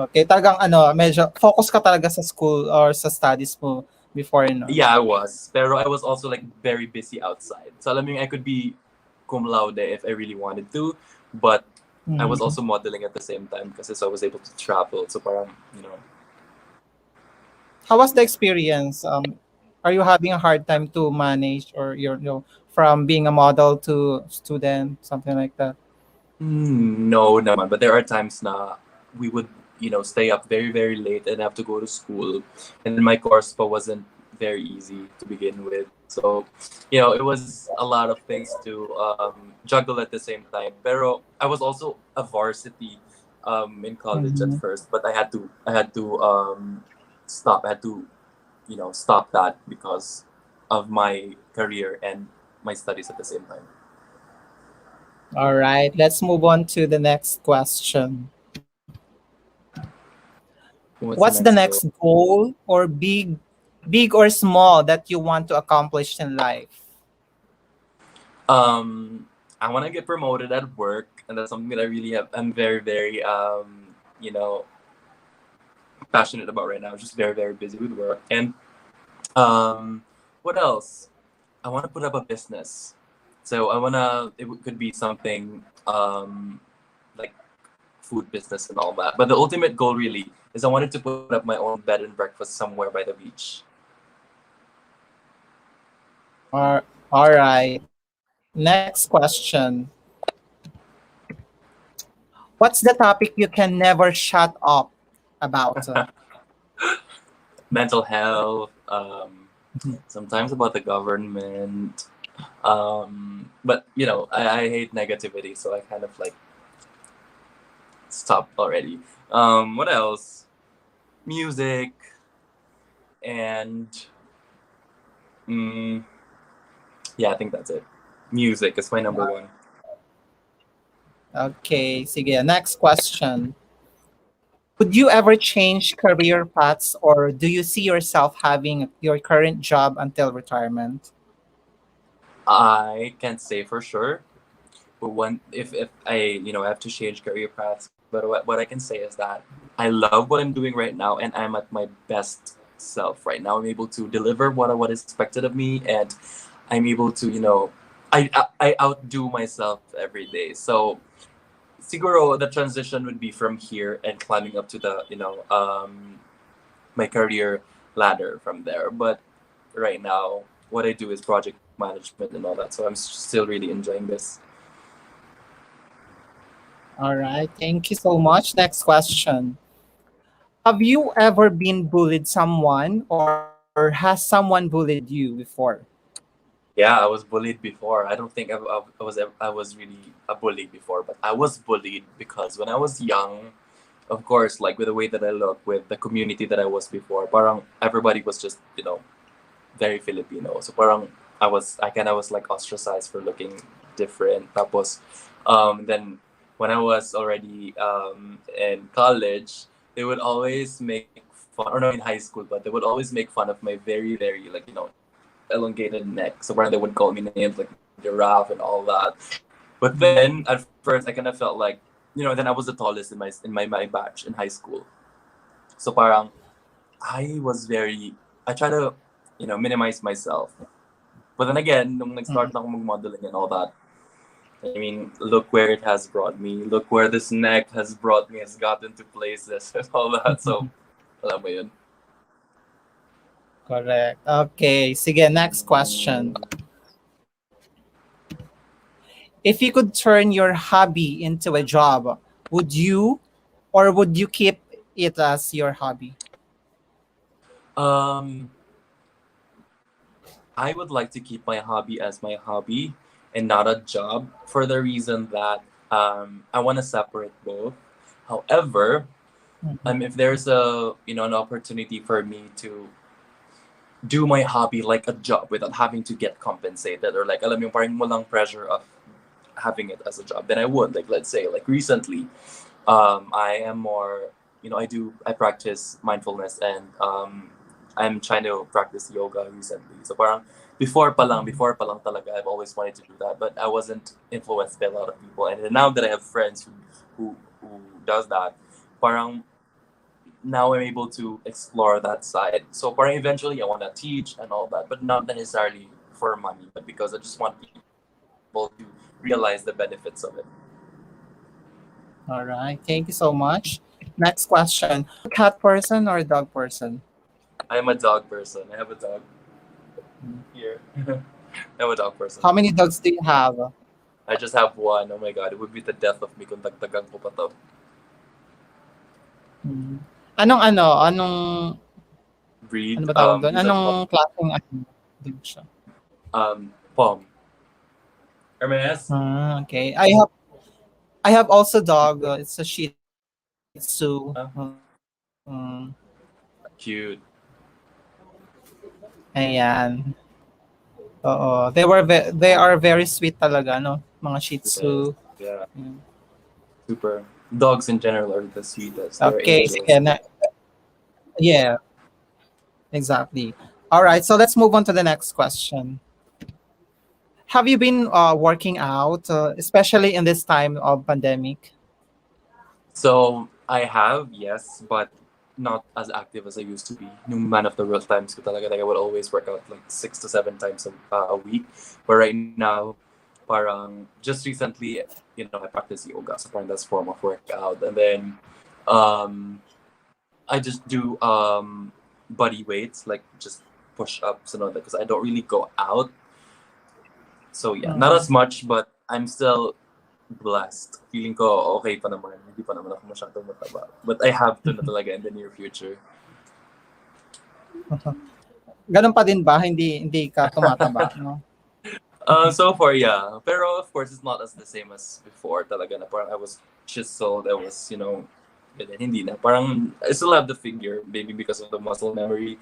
Okay, talagang ano, medyo focus ka talaga sa school or sa studies mo before, no? Yeah, I was. Pero I was also like very busy outside. So alam mo yung I could be cum laude if I really wanted to, but I was Mhm. also modeling at the same time because I was able to travel. So parang, How was the experience? Are you having a hard time to manage or from being a model to student, something like that? No naman. But there are times na we would, stay up very, very late and have to go to school. And my course pa wasn't very easy to begin with. So, it was a lot of things to juggle at the same time. Pero I was also a varsity in college at Mhm. first, but I had to stop. I had to, stop that because of my career and my studies at the same time. All right, let's move on to the next question. What's the What's the next goal? next goal or big or small that you want to accomplish in life? I want to get promoted at work, and that's something that I really have. I'm very, very, passionate about right now. Just very, very busy with work. And what else? I want to put up a business. So I wanna. Could be something like food business and all that. But the ultimate goal really is I wanted to put up my own bed and breakfast somewhere by the beach. All right. Next question. What's the topic you can never shut up about? Mental health. Sometimes about the government. But I hate negativity, so I kind of like stopped already. What else? Music and mm, yeah, I think that's it. Music is my number one. Okay, sige. Next question. Would you ever change career paths or do you see yourself having your current job until retirement? I can't say for sure, but if I have to change career paths, but what I can say is that I love what I'm doing right now, and I'm at my best self right now. I'm able to deliver what is expected of me, and I'm able to I outdo myself every day. So siguro the transition would be from here and climbing up to the my career ladder from there. But right now, what I do is project management and all that. So I'm still really enjoying this. All right, thank you so much. Next question. Have you ever been bullied someone or has someone bullied you before? Yeah, I was bullied before. I don't think I was really a bully before, but I was bullied because when I was young, of course, like with the way that I look, with the community that I was before, parang everybody was just very Filipino. So parang I kind of was like ostracized for looking different. Tapos, then when I was already in college, they would always make fun, or no, in high school, but they would always make fun of my very, very like elongated neck. So where they would call me names like giraffe and all that. But then at first, I kind of felt like then I was the tallest in my batch in high school. So parang I was very I try to minimize myself But then again, nung Mhm. nag-start na ako mag-modeling and all that, I mean, look where it has brought me. Look where this neck has brought me, has gotten to places and all that. So, alam mo yun. Correct. Okay, sige, next question. If you could turn your hobby into a job, would you or would you keep it as your hobby? Um, I would like to keep my hobby as my hobby and not a job for the reason that I want to separate both. However, Mhm. if there's an opportunity for me to do my hobby like a job without having to get compensated or like alam mo yung parang walang pressure of having it as a job, then I would. Like let's say like recently, I am more, I practice mindfulness and I'm trying to practice yoga recently. So parang before pa lang talaga, I've always wanted to do that, but I wasn't influenced by a lot of people. And then now that I have friends who does that, parang now I'm able to explore that side. So parang eventually I want to teach and all that, but not necessarily for money, but because I just want people to realize the benefits of it. All right. Thank you so much. Next question. Are you a cat person or a dog person? I'm a dog person. I have a dog Mm. here. I'm a dog person. How many dogs do you have? I just have one. Oh my god, it would be the death of me kung dagdagan ko pa to. Mm. Anong ano Breed, ba tawag doon? he's a pom. Anong klaseng dog siya? Pom. Hermes? Okay. I have also dog. It's a Shih Tzu. Huh? Cute. Ayan. Oo. They are very sweet talaga, no? Mga Shih Yes. Tzu. Yeah. Mm. Super. Dogs in general are the sweetest. They're Okay, angels. sige. Yeah, exactly. All right, so let's move on to the next question. Have you been working out, especially in this time of pandemic? So I have, yes, but not as active as I used to be. Nung man of the real times ko talaga, like I would always work out like 6 to 7 times a week. But right now, parang just recently, I practice yoga. So parang that's form of workout. And then um, I just do body weights, like just push ups and all that, because I don't really go out. So yeah, not Mhm. as much, but I'm still blessed. Feeling ko okay pa naman. Hindi pa naman ako masyadong mataba. But I have to na talaga in the near future. Ganun pa din ba? Hindi ka tumataba, no? So far, yeah. Pero of course, it's not as the same as before talaga na parang I was chiseled. I was, ganyan. Hindi na. Parang I still have the figure, maybe because of the muscle memory.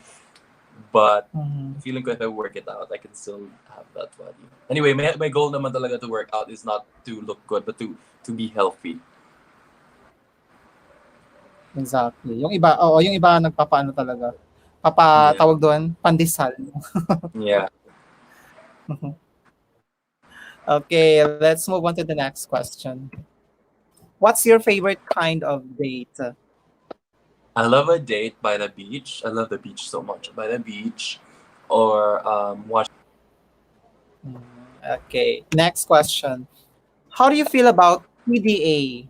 But Mhm. feeling ko if I work it out, I can still have that body. Anyway, my goal naman talaga to work out is not to look good, but to be healthy. Exactly. Yung iba nagpapaano talaga. Yeah. Tawag doon, pandesal. Yeah. Okay, let's move on to the next question. What's your favorite kind of date? I love a date by the beach. I love the beach so much. By the beach, or watch. Mm, okay, next question. How do you feel about PDA?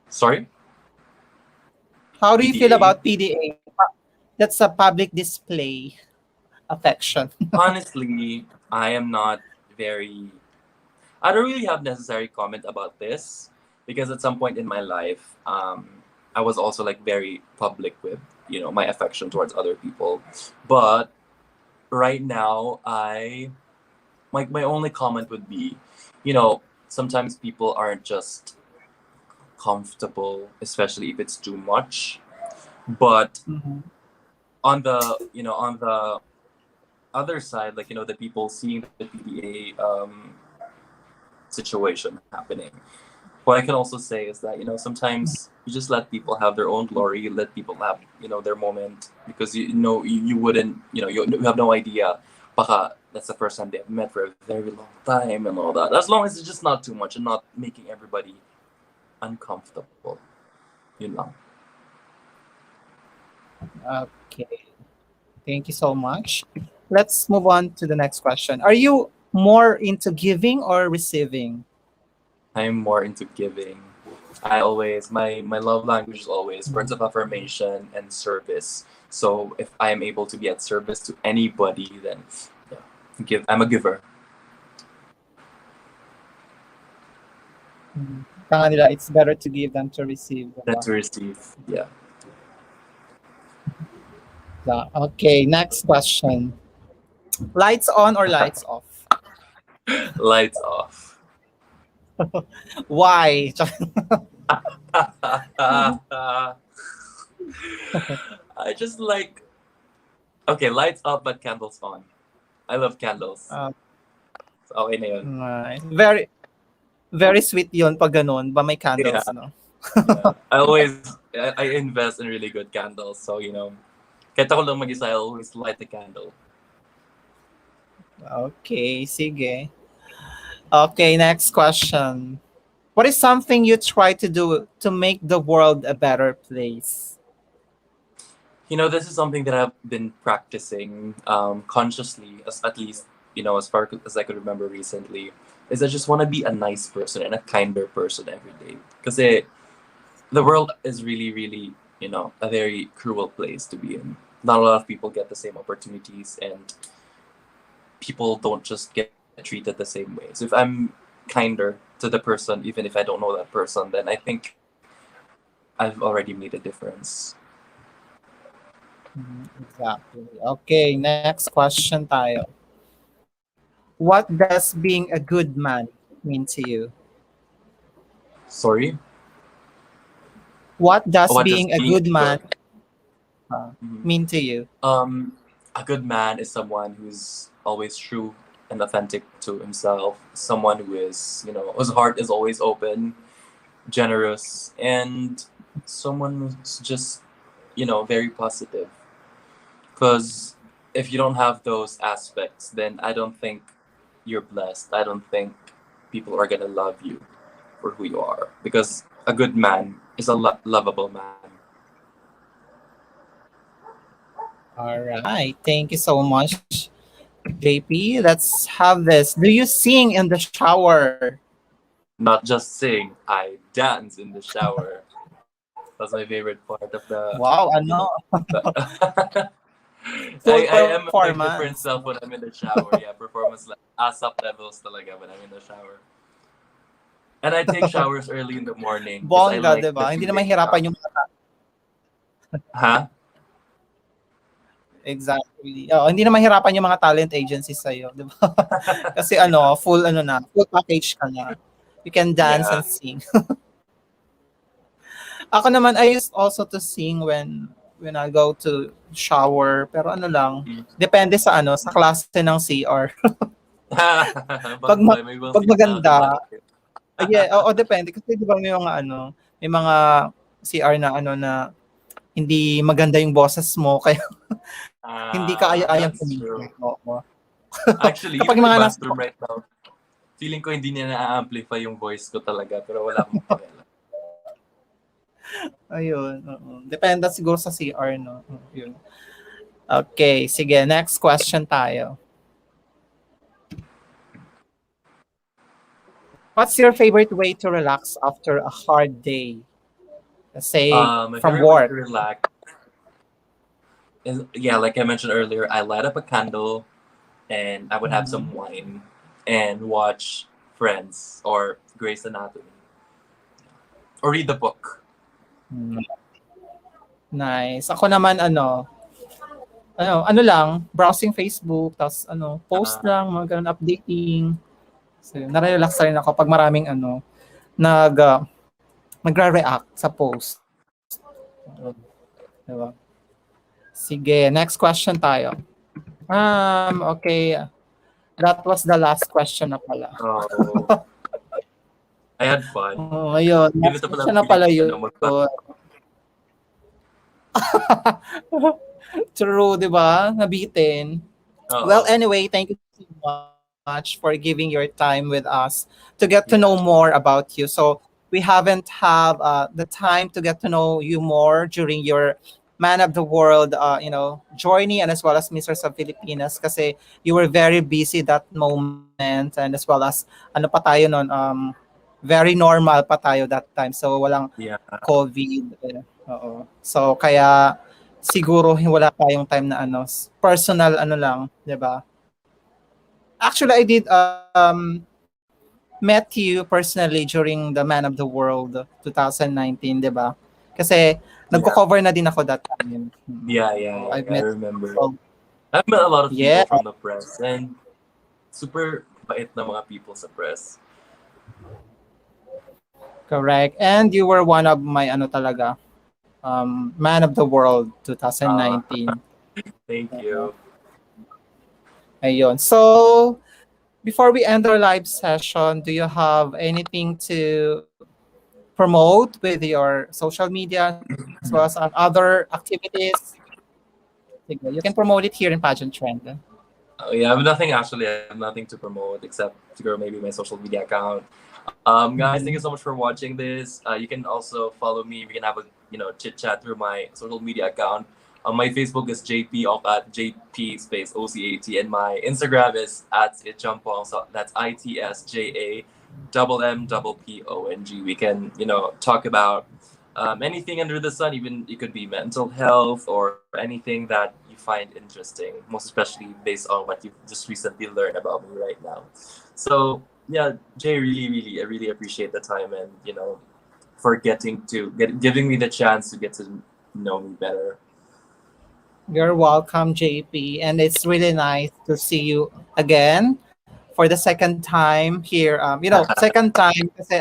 Sorry, How do you feel PDA. about PDA? That's a public display affection. Honestly, I am not very. I don't really have necessary comment about this because at some point in my life, I was also like very public with my affection towards other people, but right now my only comment would be, sometimes people aren't just comfortable, especially if it's too much. But Mhm. on the other side, like the people seeing the PDA situation happening, what I can also say is that sometimes you just let people have their own glory, let people have their moment, because you wouldn't you have no idea. Baka that's the first time they've met for a very long time and all that. As long as it's just not too much and not making everybody uncomfortable, yun lang. Okay, thank you so much. let's move on to the next question. Are you more into giving or receiving? I'm more into giving. I always my love language is always words Mm, of affirmation and service. So if I am able to be at service to anybody, then yeah, give. I'm a giver Kaya nila, it's better to give than to receive, than diba? to receive. Yeah, Yeah. Okay, next question. Lights on or lights off? lights off. Why? I just like okay, lights off but candles on. I love candles. Uh, So, okay na yun. nice. Very sweet yun pag ganun, ba may Yeah, candles, no? yeah. I invest in really good candles. So, kahit ako lang mag-isa, I always light the candle. Okay, sige. Okay, next question. What is something you try to do to make the world a better place? This is something that I've been practicing consciously, as at least, as far as I could remember recently, is I just want to be a nice person and a kinder person every day. Because the world is really, really, a very cruel place to be in. Not a lot of people get the same opportunities, and people don't just get treated the same way. So if I'm kinder to the person, even if I don't know that person, then I think I've already made a difference. Exactly. Okay, next question tayo. What does being a good man mean to you? Sorry? What does What does being a being good man good? Mhm. mean to you? A good man is someone who's always true and authentic to himself. Someone who is, whose heart is always open, generous, and someone who's just, very positive. Because if you don't have those aspects, then I don't think you're blessed. I don't think people are gonna love you for who you are. Because a good man is a lovable man. All right. Thank you so much, JP. Let's have this. Do you sing in the shower? Not just sing, I dance in the shower. That's my favorite part of Wow, ano? the Full I am my different performance. self when I'm in the shower. Yeah, performance ASAP levels talaga when I'm in the shower. And I take showers early in the morning because I Bongga, di like the ba? Hindi na feeling mahirapan of yung huh? exactly. Hindi na mahirapan yung mga talent agencies sa'yo, di ba? Kasi ano, full package ka na. You can dance Yeah. and sing. Ako naman, I used also to sing when I go to shower. Pero ano lang, Mm. depende sa sa klase ng CR. Pag, Bang boy, may ibang pag seat na maganda, automatic. yeah, oo, depende. Kasi di ba may mga CR na na hindi maganda yung boses mo, kaya hindi ka aya-ayang That's kuminto. true. Oo. Actually, Kapag even yung the mga nasa bathroom right now, feeling ko hindi niya na-amplify yung voice ko talaga, pero wala akong pakialam. ayun, oo. Depende siguro sa CR, no? Yun. Okay, sige, next question tayo. What's your favorite way to relax after a hard day? Let's say My from favorite way to work. relax is, yeah, like I mentioned earlier, I light up a candle and I would have Mhm. some wine and watch Friends or Grey's Anatomy or read the book. Mm, nice. Ako naman ano lang, browsing Facebook, tapos post Uh, lang, mga ganun, updating. So, nare-relax na rin ako pag maraming nag nagre-react sa post. Diba? Sige, next question tayo. Okay. That was the last question na pala. oh, I had fun. Ayun. Last Ganito pala question ang na feeling pala ko yun. na True, di ba? Nabitin. Well, Oo. anyway, thank you so much for giving your time with us to get to know Yeah. more about you. So we haven't have the time to get to know you more during your Man of the World, journey, and as well as Mrs. of Filipinas, kasi you were very busy that moment, and as well as ano pa tayo noon, very normal pa tayo that time. So walang Yeah. COVID. Oo. So kaya siguro wala tayong time na personal ano lang, 'di ba? Actually, I did met you personally during the Man of the World 2019, 'di ba? Kasi Yeah. nagko-cover na din ako that time. Yeah, yeah, So yeah, I've yeah. I met remember. so I've met a lot of yeah, people from the press and super bait na mga people sa press. correct. And you were one of my ano talaga, Man of the World Uh, 2019. thank Uh, you. Ayun. So, before we end our live session, do you have anything to promote with your social media as well as on other activities? Sige, you can promote it here in Pageant Trend. Yeah, I have nothing actually. I have nothing to promote except to grow maybe my social media account. Guys, thank you Mhm. so much for watching this. You can also follow me. We can have a chit chat through my social media account. My Facebook is JP Ocat, JP space OCAT, and my Instagram is at itchampong. So that's ITSJA double MPPONG. We can talk about anything under the sun. Even it could be mental health or anything that you find interesting, most especially based on what you just recently learned about me right now. So yeah, Jay, I really appreciate the time and for giving me the chance to get to know me better. You're welcome, JP. And it's really nice to see you again for the second time here. Second time kasi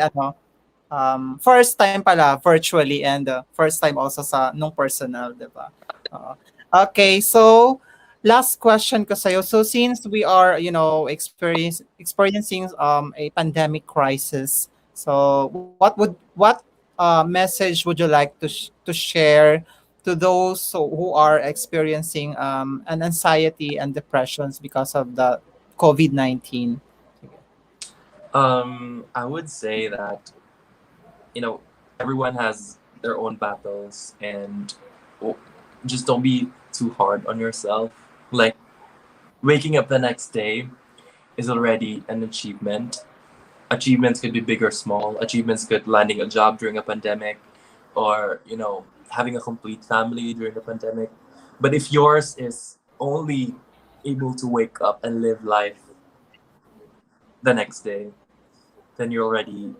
first time pala virtually and first time also sa nung personal, 'di ba? Oo. Okay, so last question ko sa'yo. So since we are, experiencing a pandemic crisis, so what message would you like to share to those who are experiencing an anxiety and depressions because of the COVID-19? I would say that everyone has their own battles and oh, just don't be too hard on yourself. Like waking up the next day is already an achievement. Achievements could be big or small. Achievements could landing a job during a pandemic or having a complete family during the pandemic. But if yours is only able to wake up and live life the next day, then you're already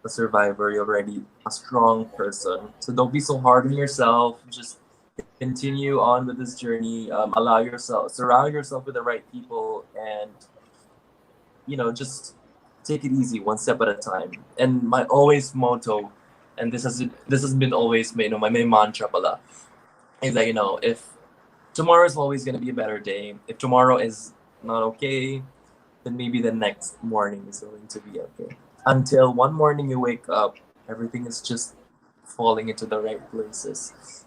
a survivor. You're already a strong person. So don't be so hard on yourself. Just continue on with this journey. Surround yourself with the right people, and just take it easy, one step at a time. And my always motto, and this has been always my main mantra pala, is that if tomorrow is always gonna be a better day. If tomorrow is not okay, then maybe the next morning is going to be okay. Until one morning you wake up, everything is just falling into the right places.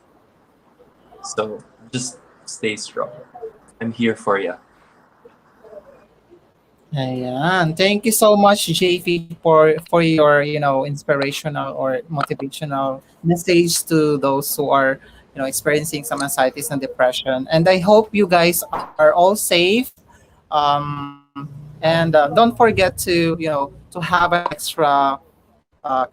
So just stay strong. I'm here for you. Ayan. Thank you so much, JP, for your, inspirational or motivational message to those who are, experiencing some anxieties and depression. And I hope you guys are all safe. And don't forget to have an extra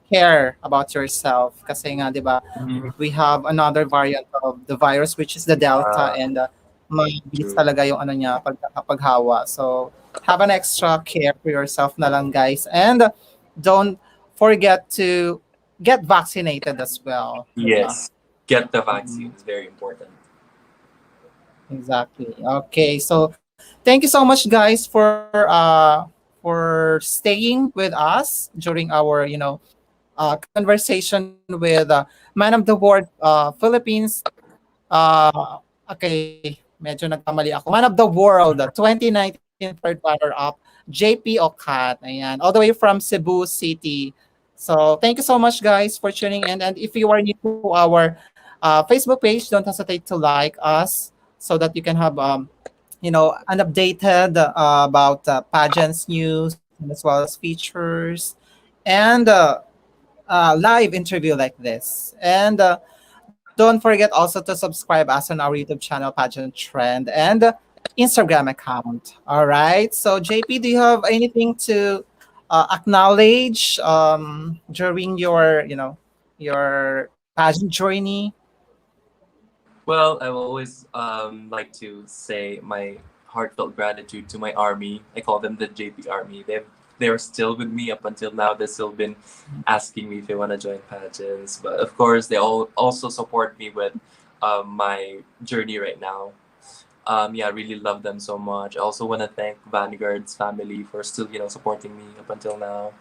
care about yourself. Kasi nga, di ba, Mhm. we have another variant of the virus, which is the Delta, Uh, and mabilis True. talaga yung ano niya, paghawa. So, have an extra care for yourself na lang, guys. And don't forget to get vaccinated as well. Diba? Yes. Get the vaccine. Mhm. It's very important. Exactly. Okay. So, thank you so much, guys, for staying with us during our conversation with Man of the World Philippines. Okay, medyo nagkamali ako. Man of the World 2019 third runner-up, JP Ocat. Ayan, all the way from Cebu City. So thank you so much, guys, for tuning in. And if you are new to our Facebook page, don't hesitate to like us so that you can have an updated about pageants news and as well as features and live interview like this. And don't Don't forget also to subscribe us on our YouTube channel, Pageant Trend, and Instagram account. All right. So, JP, do you have anything to acknowledge during your, your pageant journey? Well, I will always like to say my heartfelt gratitude to my army. I call them the JP Army. They're still with me up until now. They've still been asking me if they want to join pageants, but of course they all also support me with my journey right now. Yeah, I really love them so much. I also want to thank Vanguard's family for still, supporting me up until now.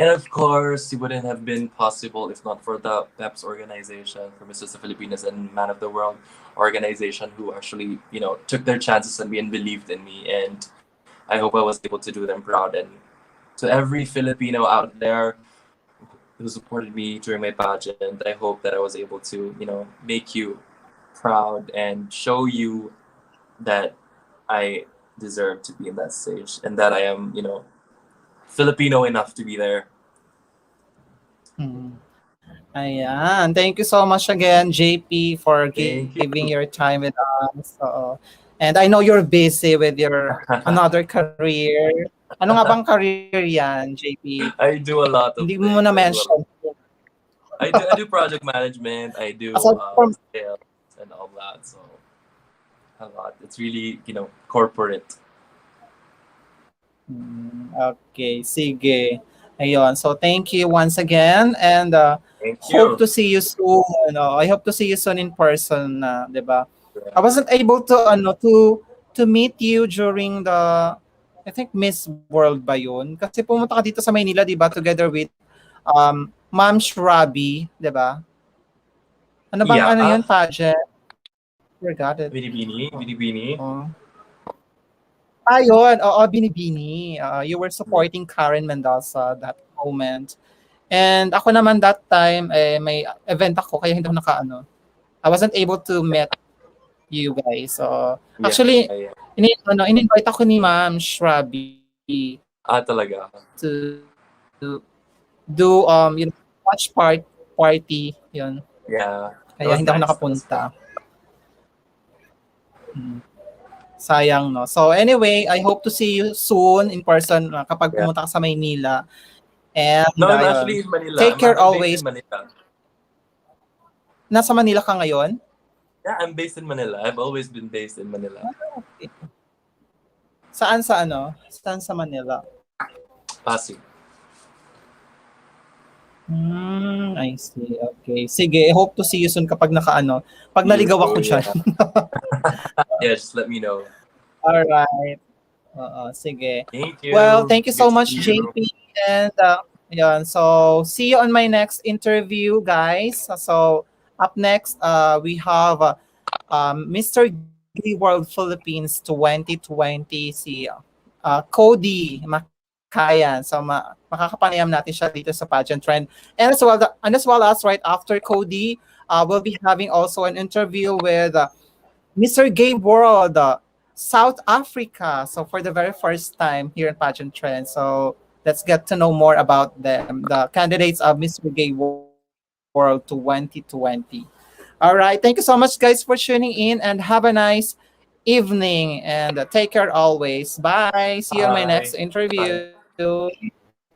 And of course, it wouldn't have been possible if not for the PEPS organization, for Mrs. Filipinas and Man of the World organization, who actually, took their chances on me and believed in me. And I hope I was able to do them proud. And to every Filipino out there who supported me during my pageant, I hope that I was able to, make you proud and show you that I deserve to be in that stage and that I am, Filipino enough to be there. Hmm. Ayan. Thank you so much again, JP, for Thank giving you. your time with us. And I know you're busy with your another career. Ano nga bang career yan, JP? I do a lot Hindi of mo na things. mention. I do project management. I do Aside from, sales and all that. So a lot. It's really corporate. okay, sige. Ayun. So thank you once again and Thank hope you. to see you soon. I hope to see you soon in person na, 'di ba? I Yeah. wasn't able to to meet you during the I think Miss World ba 'yun? Kasi pumunta ka dito sa Maynila, 'di ba, together with Ma'am Shrabi, 'di ba? Ano bang Yeah. ano 'yun, pageant? Forgot it. Binibini. Binibini. Oh. Ayun, oo, Binibini. You were Yeah. supporting Karen Mendoza that moment. And ako naman that time, may event ako, kaya hindi ako nakaano. I wasn't able to meet you guys. So, Yeah. actually, Yeah. in-invite ako ni Ma'am Shrabi Talaga. to do, watch party, yun. Yeah. That Kaya was hindi ako nice. That was nakapunta. fun. Mm. Sayang, no? So, anyway, I hope to see you soon in person kapag Yeah. pumunta ka sa Maynila. And, No, I'm ayun. actually in Manila. Take care I'm based in always. Manila. Nasa Manila ka ngayon? Yeah, I'm based in Manila. I've always been based in Manila. Okay. Saan sa Manila? Pasig. I see. Okay. Sige, hope to see you soon kapag pag You naligaw ako too, dyan. yeah. Yeah, just let me know. Alright. Sige. Thank Well, you. thank you Good so to much, see you. JP. And, yun. So, see you on my next interview, guys. So, up next, we have Mr. Gay World Philippines 2020, si Cody Makayan. So, makakapanayam natin siya dito sa Pageant Trend. And as well as right after Cody, we'll be having also an interview with Mr. Gay World, South Africa. So for the very first time here in Pageant Trend. So let's get to know more about them, the candidates of Mr. Gay World 2020. All right. Thank you so much, guys, for tuning in and have a nice evening and take care always. Bye. See you on my next Bye. Bye. interview.